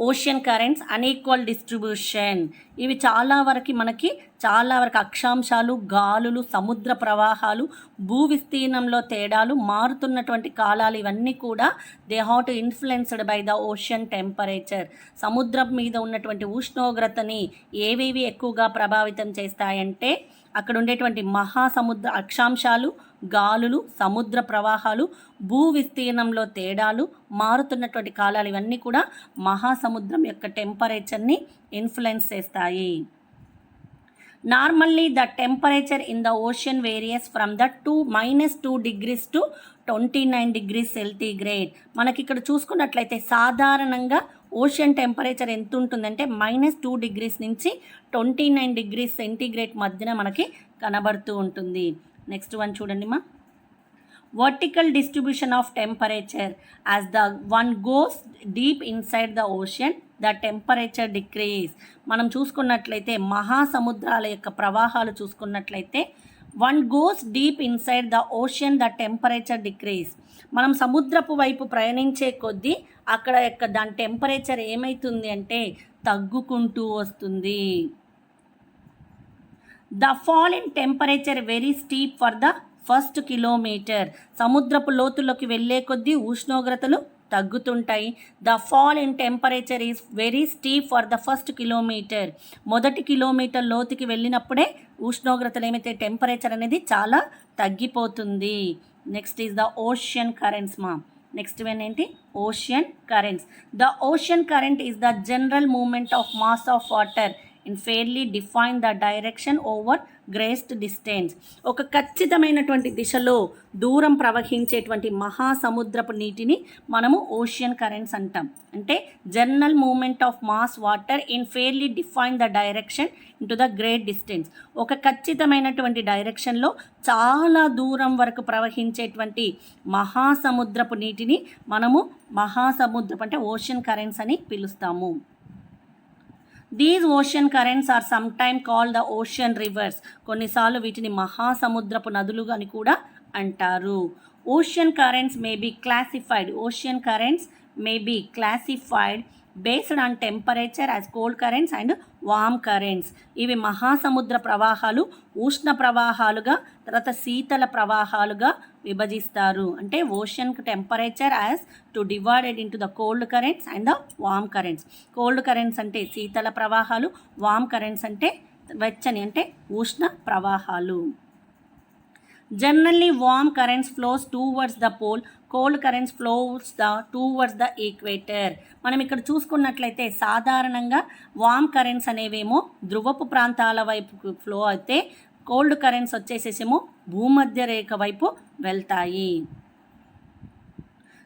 [SPEAKER 1] ocean currents, unequal distribution. ఇవి చాలా వరకు అక్షాంశాలు, గాలులు, సముద్ర ప్రవాహాలు, భూ విస్తీర్ణంలో తేడాలు, మారుతున్నటువంటి కాలాలు, ఇవన్నీ కూడా they have to influenced by the ocean temperature. సముద్రం మీద ఉన్నటువంటి ఉష్ణోగ్రతని ఏవేవి ఎక్కువగా ప్రభావితం చేస్తాయంటే అక్కడ ఉండేటువంటి మహాసముద్ర అక్షాంశాలు, గాలులు, సముద్ర ప్రవాహాలు, భూ విస్తీర్ణంలో తేడాలు, మారుతున్నటువంటి కాలాలు, ఇవన్నీ కూడా మహాసముద్రం యొక్క టెంపరేచర్ని ఇన్ఫ్లుయెన్స్ చేస్తాయి. Normally the temperature in the ocean various from the -2 degrees to 29 degrees centigrade. మనకి ఇక్కడ చూసుకున్నట్లయితే సాధారణంగా ఓషన్ టెంపరేచర్ ఎంత ఉంటుందంటే -2 degrees నుంచి 29 degrees సెంటీగ్రేడ్ మధ్యన మనకి కనబడుతూ ఉంటుంది. నెక్స్ట్ వన్ చూడండి vertical distribution of temperature. As the one goes deep inside the ocean, the temperature decrease. మనం చూసుకున్నట్లయితే మహాసముద్రాల యొక్క ప్రవాహాలు చూసుకున్నట్లయితే one goes deep inside the ocean, the temperature decrease. మనం సముద్రపు వైపు ప్రయాణించే కొద్దీ అక్కడ యొక్క దాని టెంపరేచర్ ఏమవుతుంది అంటే తగ్గుకుంటూ వస్తుంది. The fall in temperature very steep for the first kilometre. సముద్రపు లోతుల్లోకి వెళ్ళే కొద్దీ ఉష్ణోగ్రతలు తగ్గుతుంటాయి. The fall in temperature is very steep for the first kilometre. మొదటి కిలోమీటర్ లోతుకి వెళ్ళినప్పుడే ఉష్ణోగ్రతలు ఏమైతే టెంపరేచర్ అనేది చాలా తగ్గిపోతుంది. Next is the ocean currents next one ఏంటి ocean currents. The ocean current is the general movement of mass of water in fairly define the direction over greatest distance. ఒక ఖచ్చితమైనటువంటి దిశలో దూరం ప్రవహించేటువంటి మహాసముద్రపు నీటిని మనము ఓషియన్ కరెంట్స్ అంటాం. అంటే general movement of mass water in fairly define the direction into the great distance. ఒక ఖచ్చితమైనటువంటి డైరెక్షన్లో చాలా దూరం వరకు ప్రవహించేటువంటి మహాసముద్రపు నీటిని మనము మహాసముద్రపు అంటే ఓషియన్ కరెంట్స్ అని పిలుస్తాము. These ocean currents are sometimes called the ocean rivers. కొన్నిసార్లు వీటిని మహాసముద్రపు నదులు అని కూడా అంటారు. Ocean currents may be classified based on temperature as cold currents and warm currents. ఇవి మహాసముద్ర ప్రవాహాలు ఉష్ణ ప్రవాహాలుగా తర్వాత శీతల ప్రవాహాలుగా విభజిస్తారు. అంటే ocean temperature as to divided into the cold currents and the warm currents. Cold currents అంటే శీతల ప్రవాహాలు, వామ్ కరెంట్స్ అంటే వెచ్చని అంటే ఉష్ణ ప్రవాహాలు. Generally, warm currents flows towards the pole, cold currents flows towards the equator. మనం ఇక్కడ చూసుకున్నట్లయితే సాధారణంగా వామ్ కరెంట్స్ అనేవేమో ధ్రువపు ప్రాంతాల వైపు ఫ్లో అయితే కోల్డ్ కరెంట్స్ వచ్చేసేసేమో భూమధ్య రేఖ వైపు వెళ్తాయి.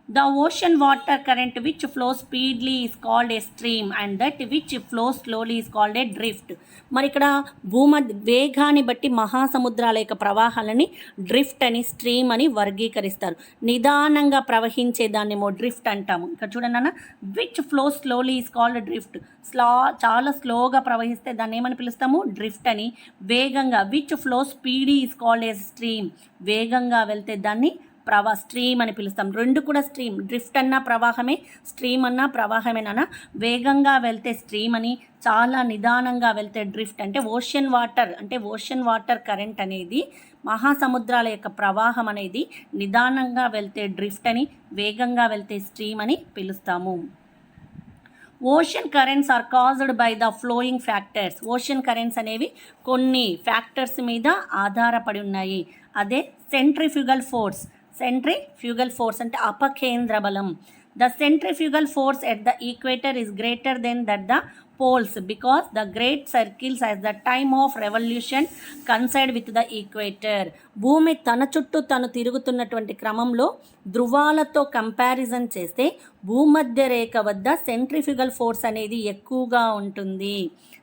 [SPEAKER 1] The ocean water current which flows speedily is called a stream and that which flows slowly is called a drift. మరి ఇక్కడ వేగాన్ని బట్టి మహాసముద్రాల యొక్క ప్రవాహాలని డ్రిఫ్ట్ అని, స్ట్రీమ్ అని వర్గీకరిస్తారు. నిదానంగా ప్రవహించే దాన్నేమో డ్రిఫ్ట్ అంటాము. ఇక్కడ చూడండి అన్న, which flows slowly is called drift. చాలా స్లోగా ప్రవహిస్తే దాన్ని ఏమని పిలుస్తాము? డ్రిఫ్ట్ అని. వేగంగా which flows speedy is called a stream. వేగంగా వెళ్తే దాన్ని స్ట్రీమ్ అని పిలుస్తాం. రెండు కూడా స్ట్రీమ్. డ్రిఫ్ట్ అన్నా ప్రవాహమే, స్ట్రీమ్ అన్నా ప్రవాహమేనా. వేగంగా వెళ్తే స్ట్రీమ్ అని, చాలా నిదానంగా వెళ్తే డ్రిఫ్ట్. అంటే ఓషన్ వాటర్ కరెంట్ అనేది మహాసముద్రాల యొక్క ప్రవాహం అనేది నిదానంగా వెళ్తే డ్రిఫ్ట్ అని, వేగంగా వెళ్తే స్ట్రీమ్ అని పిలుస్తాము. Ocean currents are caused by the flowing factors. Ocean currents అనేవి కొన్ని ఫ్యాక్టర్స్ మీద ఆధారపడి ఉన్నాయి. అదే సెంట్రిఫ్యూగల్ ఫోర్స్ అంటే అపకేంద్ర బలం. The centrifugal force at the equator is greater than that the poles because the great circles as the time of revolution coincide with the equator. భూమి తన చుట్టూ తను తిరుగుతున్నటువంటి క్రమంలో ధృవాలతో కంపారిజన్ చేస్తే భూమధ్య రేఖ వద్ద సెంట్రిఫ్యూగల్ ఫోర్స్ అనేది ఎక్కువగా ఉంటుంది.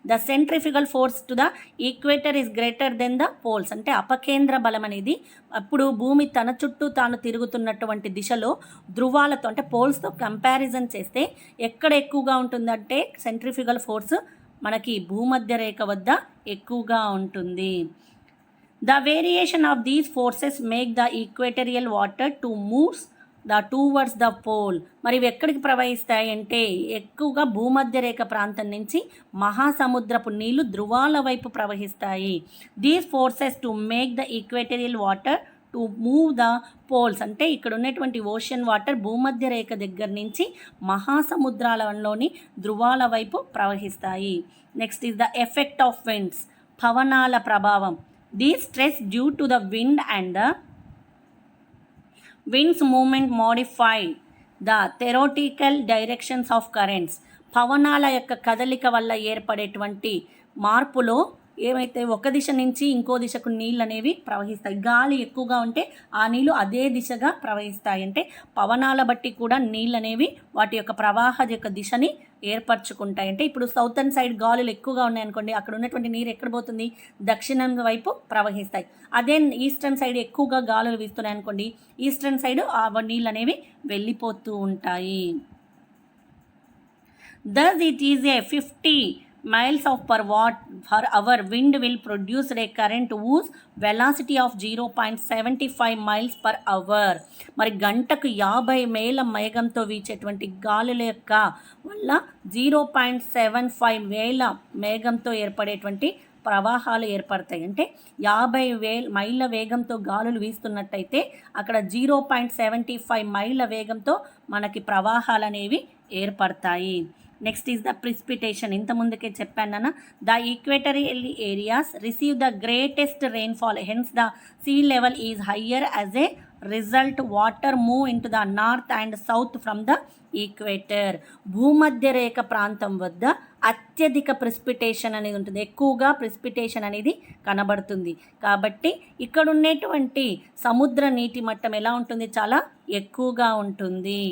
[SPEAKER 1] The centrifugal force to the equator is greater than the poles. అంటే అపకేంద్ర బలం అనేది అప్పుడు భూమి తన చుట్టూ తాను తిరుగుతున్నటువంటి దిశలో ధృవాలతో అంటే పోల్స్తో కంపారిజన్ చేస్తే ఎక్కడ ఎక్కువగా ఉంటుందంటే సెంట్రిఫ్యూగల్ ఫోర్స్ మనకి భూమధ్య రేఖ వద్ద ఎక్కువగా ఉంటుంది. The variation of these forces make the equatorial water to moves towards the pole. మరి ఇవి ఎక్కడికి ప్రవహిస్తాయి అంటే ఎక్కువగా భూమధ్య రేఖ ప్రాంతం నుంచి మహాసముద్రపు నీళ్లు ధృవాల వైపు ప్రవహిస్తాయి. These forces to make the equatorial water to move the poles. అంటే ఇక్కడ ఉన్నటువంటి ఓషన్ వాటర్ భూమధ్య రేఖ దగ్గర నుంచి మహాసముద్రాలలోని ధృవాల వైపు ప్రవహిస్తాయి. Next is the effect of winds. పవనాల ప్రభావం. These stress due to the wind and the winds movement modify the theoretical directions of currents. పవనాల యొక్క కదలిక వల్ల ఏర్పడేటువంటి మార్పులో ఏమైతే ఒక దిశ నుంచి ఇంకో దిశకు నీళ్ళు అనేవి ప్రవహిస్తాయి. గాలి ఎక్కువగా ఉంటే ఆ నీళ్ళు అదే దిశగా ప్రవహిస్తాయి. అంటే పవనాల బట్టి కూడా నీళ్ళు అనేవి వాటి యొక్క ప్రవాహ యొక్క దిశని ఏర్పరచుకుంటాయి. అంటే ఇప్పుడు సౌతర్న్ సైడ్ గాలులు ఎక్కువగా ఉన్నాయనుకోండి, అక్కడ ఉన్నటువంటి నీరు ఎక్కడ పోతుంది? దక్షిణం వైపు ప్రవహిస్తాయి. అదే ఈస్టర్న్ సైడ్ ఎక్కువగా గాలులు వీస్తున్నాయి అనుకోండి, ఈస్టర్న్ సైడ్ ఆ నీళ్ళు అనేవి వెళ్ళిపోతూ ఉంటాయి. Thus it is a 50 miles per hour wind will produce a current whose velocity of 0.75 miles per hour. మరి గంటకు 50 మైళ్ళ వేగంతో వీచేటువంటి గాలుల యొక్క వల్ల 0.75 వేల వేగంతో ఏర్పడేటువంటి ప్రవాహాలు ఏర్పడతాయి. అంటే 50 మైళ్ళ వేగంతో గాలులు వీస్తున్నట్టయితే అక్కడ 0.75 మైళ్ళ వేగంతో మనకి ప్రవాహాలు అనేవి ఏర్పడతాయి. Next is the precipitation. ఇంత ముందుకే చెప్పాను. The equatorial areas receive the greatest rainfall, hence the sea level is higher as a result water move in to the north and south from the equator. భూమధ్య రేఖ ప్రాంతం వద్ద అత్యధిక precipitation అనేది ఉంటుంది, ఎక్కువగా ప్రిసిపిటేషన్ అనేది కనబడుతుంది. కాబట్టి ఇక్కడ ఉండేటువంటి సముద్ర నీటి మట్టం ఎలా ఉంటుంది? చాలా ఎక్కువగా ఉంటుంది.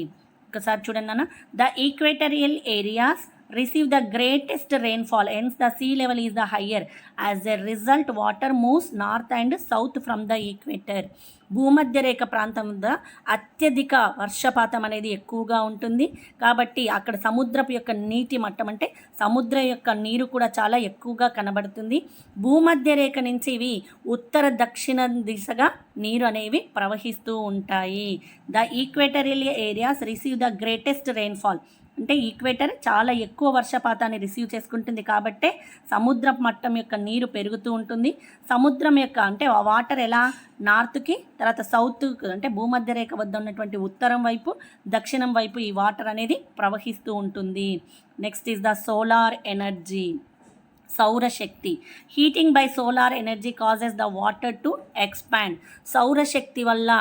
[SPEAKER 1] ఒకసారి చూడండి అన్న, the equatorial areas receive the greatest rainfall, hence the sea level is the higher as a result water moves north and south from the equator. భూమధ్య రేఖ ప్రాంతం వద్ద అత్యధిక వర్షపాతం అనేది ఎక్కువగా ఉంటుంది. కాబట్టి అక్కడ సముద్రపు యొక్క నీటి మట్టం అంటే సముద్రం యొక్క నీరు కూడా చాలా ఎక్కువగా కనబడుతుంది. భూమధ్య రేఖ నుంచి ఇవి ఉత్తర దక్షిణ దిశగా నీరు అనేవి ప్రవహిస్తూ ఉంటాయి. The equatorial areas receive the greatest rainfall. అంటే ఈక్వేటర్ చాలా ఎక్కువ వర్షపాతాన్ని రిసీవ్ చేసుకుంటుంది కాబట్టే సముద్ర మట్టం యొక్క నీరు పెరుగుతూ ఉంటుంది. సముద్రం యొక్క అంటే వాటర్ ఎలా నార్త్కి తర్వాత సౌత్ అంటే భూమధ్య రేఖ వద్ద ఉన్నటువంటి ఉత్తరం వైపు దక్షిణం వైపు ఈ వాటర్ అనేది ప్రవహిస్తూ ఉంటుంది. Next is the solar energy, సౌరశక్తి. Heating by solar energy causes the water to expand. సౌరశక్తి వల్ల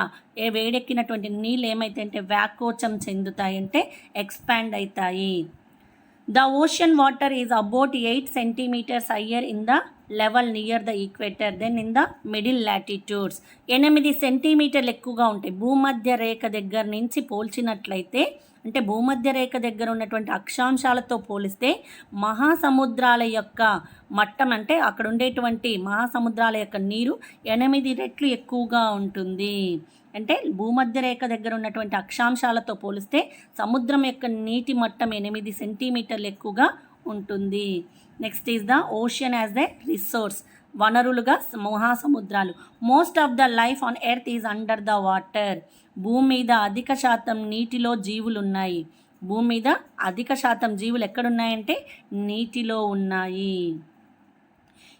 [SPEAKER 1] వేడెక్కినటువంటి నీళ్ళు ఏమైతే అంటే వ్యాకోచం చెందుతాయంటే ఎక్స్పాండ్ అవుతాయి. The ocean water is about 8 centimeters higher in the level near the equator than in the middle latitudes. 8 సెంటీమీటర్లు ఎక్కువగా ఉంటాయి. భూమధ్య రేఖ దగ్గర నుంచి పోల్చినట్లయితే అంటే భూమధ్య రేఖ దగ్గర ఉన్నటువంటి అక్షాంశాలతో పోలిస్తే మహాసముద్రాల యొక్క మట్టం అంటే అక్కడ ఉండేటువంటి మహాసముద్రాల యొక్క నీరు 8 రెట్లు ఎక్కువగా ఉంటుంది. అంటే భూమధ్య రేఖ దగ్గర ఉన్నటువంటి అక్షాంశాలతో పోలిస్తే సముద్రం యొక్క నీటి మట్టం 8 సెంటీమీటర్లు ఎక్కువగా ఉంటుంది. Next is the ocean as the resource, వనరులుగా మహాసముద్రాలు. Most of the life on earth is under the water. భూమి మీద అధిక శాతం నీటిలో జీవులు ఉన్నాయి. భూమి మీద అధిక శాతం జీవులు ఎక్కడున్నాయంటే నీటిలో ఉన్నాయి.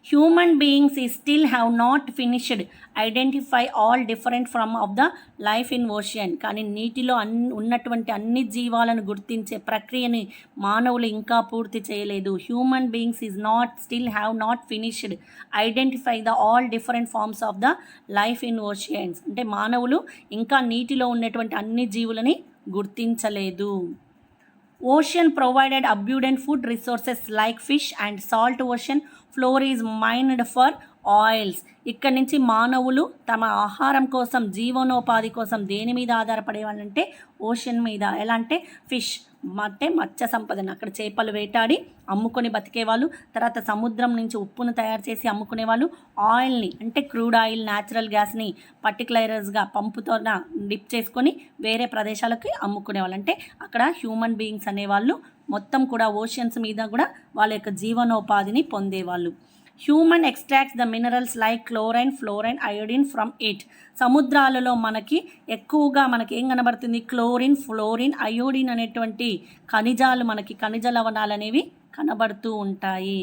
[SPEAKER 1] హ్యూమన్ బీయింగ్స్ ఈ still have not finished identify all different from of the life in ocean. కానీ నీటిలో ఉన్నటువంటి అన్ని జీవాలను గుర్తించే ప్రక్రియని మానవులు ఇంకా పూర్తి చేయలేదు. Human beings is not still have not finished identify the all different forms of the life in oceans. అంటే మానవులు ఇంకా నీటిలో ఉన్నటువంటి అన్ని జీవులని గుర్తించలేదు. Ocean provided abundant food resources like fish and salt ocean floor is mined for oils. ఇక్కడ నుంచి మానవులు తమ ఆహారం కోసం జీవనోపాధి కోసం దేని మీద ఆధారపడేవాళ్ళంటే ఓషన్ మీద. ఎలా అంటే ఫిష్ అంటే మత్స్య సంపదను, అక్కడ చేపలు వేటాడి అమ్ముకొని బతికేవాళ్ళు. తర్వాత సముద్రం నుంచి ఉప్పును తయారు చేసి అమ్ముకునేవాళ్ళు. ఆయిల్ని అంటే క్రూడ్ ఆయిల్, న్యాచురల్ గ్యాస్ని పర్టికులర్స్గా పంపుతో డిప్ చేసుకొని వేరే ప్రదేశాలకి అమ్ముకునేవాళ్ళు. అంటే అక్కడ హ్యూమన్ బీయింగ్స్ అనేవాళ్ళు మొత్తం కూడా ఓషన్స్ మీద కూడా వాళ్ళ యొక్క జీవనోపాధిని పొందేవాళ్ళు. Human extracts the minerals like chlorine, fluorine, iodine from it. సముద్రాలలో మనకి ఎక్కువగా మనకి ఏం కనబడుతుంది? క్లోరిన్, ఫ్లోరిన్, అయోడిన్ అనేటువంటి ఖనిజాలు, మనకి ఖనిజ లవణాలు అనేవి కనబడుతూ ఉంటాయి.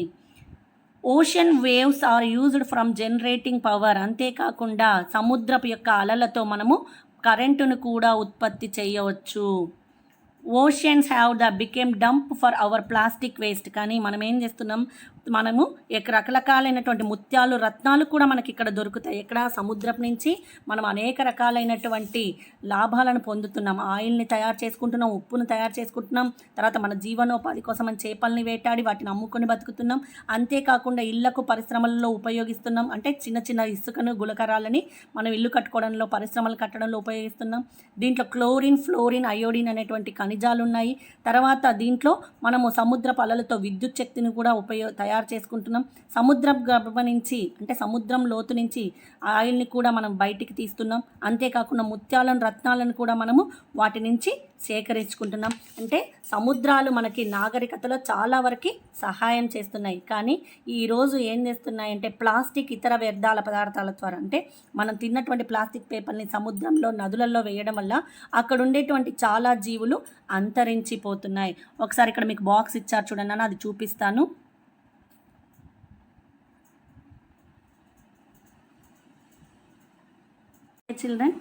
[SPEAKER 1] Ocean waves are used from generating power. అంతేకాకుండా సముద్రపు యొక్క అలలతో మనము కరెంటును కూడా ఉత్పత్తి చేయవచ్చు. Oceans have the became dump for our plastic waste. కానీ మనం ఏం చేస్తున్నాం? మనము రకరకాలైనటువంటి ముత్యాలు, రత్నాలు కూడా మనకి ఇక్కడ దొరుకుతాయి. ఇక్కడ సముద్రం నుంచి మనం అనేక రకాలైనటువంటి లాభాలను పొందుతున్నాం. ఆయిల్ని తయారు చేసుకుంటున్నాం, ఉప్పును తయారు చేసుకుంటున్నాం. తర్వాత మన జీవనోపాధి కోసం మన చేపల్ని వేటాడి వాటిని అమ్ముకొని బతుకుతున్నాం. అంతేకాకుండా ఇళ్లకు, పరిశ్రమలలో ఉపయోగిస్తున్నాం. అంటే చిన్న చిన్న ఇసుకను, గులకరాలని మనం ఇల్లు కట్టుకోవడంలో, పరిశ్రమలు కట్టడంలో ఉపయోగిస్తున్నాం. దీంట్లో క్లోరిన్, ఫ్లోరిన్, అయోడిన్ అనేటువంటి ఖనిజాలు ఉన్నాయి. తర్వాత దీంట్లో మనము సముద్ర అలలతో విద్యుత్ శక్తిని కూడా తయారు చేసుకుంటున్నాం. సముద్రం గర్భ నుంచి అంటే సముద్రం లోతు నుంచి ఆయిల్ని కూడా మనం బయటికి తీస్తున్నాం. అంతేకాకుండా ముత్యాలను, రత్నాలను కూడా మనము వాటి నుంచి సేకరించుకుంటున్నాం. అంటే సముద్రాలు మనకి నాగరికతలో చాలా వరకు సహాయం చేస్తున్నాయి. కానీ ఈరోజు ఏం చేస్తున్నాయంటే ప్లాస్టిక్, ఇతర వ్యర్థాల పదార్థాల ద్వారా అంటే మనం తిన్నటువంటి ప్లాస్టిక్ పేపర్ని సముద్రంలో, నదులలో వేయడం వల్ల అక్కడ ఉండేటువంటి చాలా జీవులు అంతరించిపోతున్నాయి. ఒకసారి ఇక్కడ మీకు బాక్స్ ఇచ్చారు చూడండి, అది చూపిస్తాను. Children,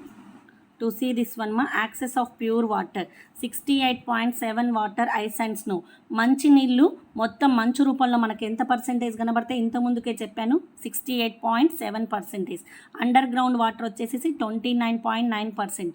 [SPEAKER 1] to see this one access of pure water 68.7 water ice and snow. మంచి నీళ్ళు మొత్తం మంచు రూపంలో మనకి ఎంత పర్సెంటేజ్ కనబడతాయి? ఇంతకుముందుకే చెప్పాను 68.7%. అండర్ గ్రౌండ్ వాటర్ వచ్చేసి 29.9%.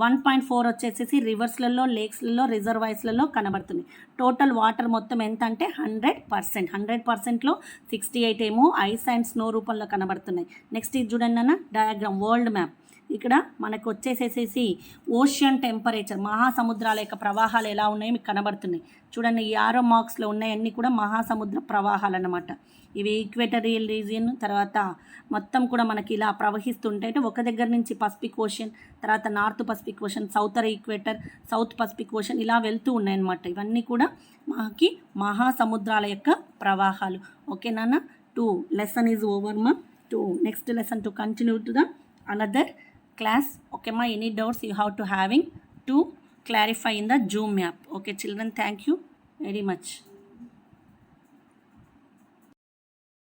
[SPEAKER 1] 1.4 వచ్చేసి రివర్స్లలో, లేక్స్లలో, రిజర్వాయర్స్లలో కనబడుతుంది. టోటల్ వాటర్ మొత్తం ఎంత అంటే 100%. 100%లో 68 ఏమో ఐస్ అండ్ స్నో రూపంలో కనబడుతున్నాయి. నెక్స్ట్ ఇది చూడండి అన్న డయాగ్రామ్, వరల్డ్ మ్యాప్. ఇక్కడ మనకు వచ్చేసేసి ఓషన్ టెంపరేచర్, మహాసముద్రాల యొక్క ప్రవాహాలు ఎలా ఉన్నాయో మీకు కనబడుతున్నాయి చూడండి. ఈ ఆరో మార్క్స్లో ఉన్నాయన్నీ కూడా మహాసముద్ర ప్రవాహాలు అన్నమాట. ఇవి ఈక్వేటరియల్ రీజియన్, తర్వాత మొత్తం కూడా మనకి ఇలా ప్రవహిస్తుంటాయి. అంటే ఒక దగ్గర నుంచి పసిఫిక్ ఓషన్, తర్వాత North Pacific Ocean, southern equator, South Pacific Ocean ఇలా వెళ్తూ ఉన్నాయన్నమాట. ఇవన్నీ కూడా మనకి మహాసముద్రాల యొక్క ప్రవాహాలు. ఓకే నాన్న, 2 లెసన్ ఈజ్ ఓవర్ మా. 2 next lesson to continue to the another class. Okay ma, any doubts you have to having to clarify in the Zoom app. Okay children, thank you very much.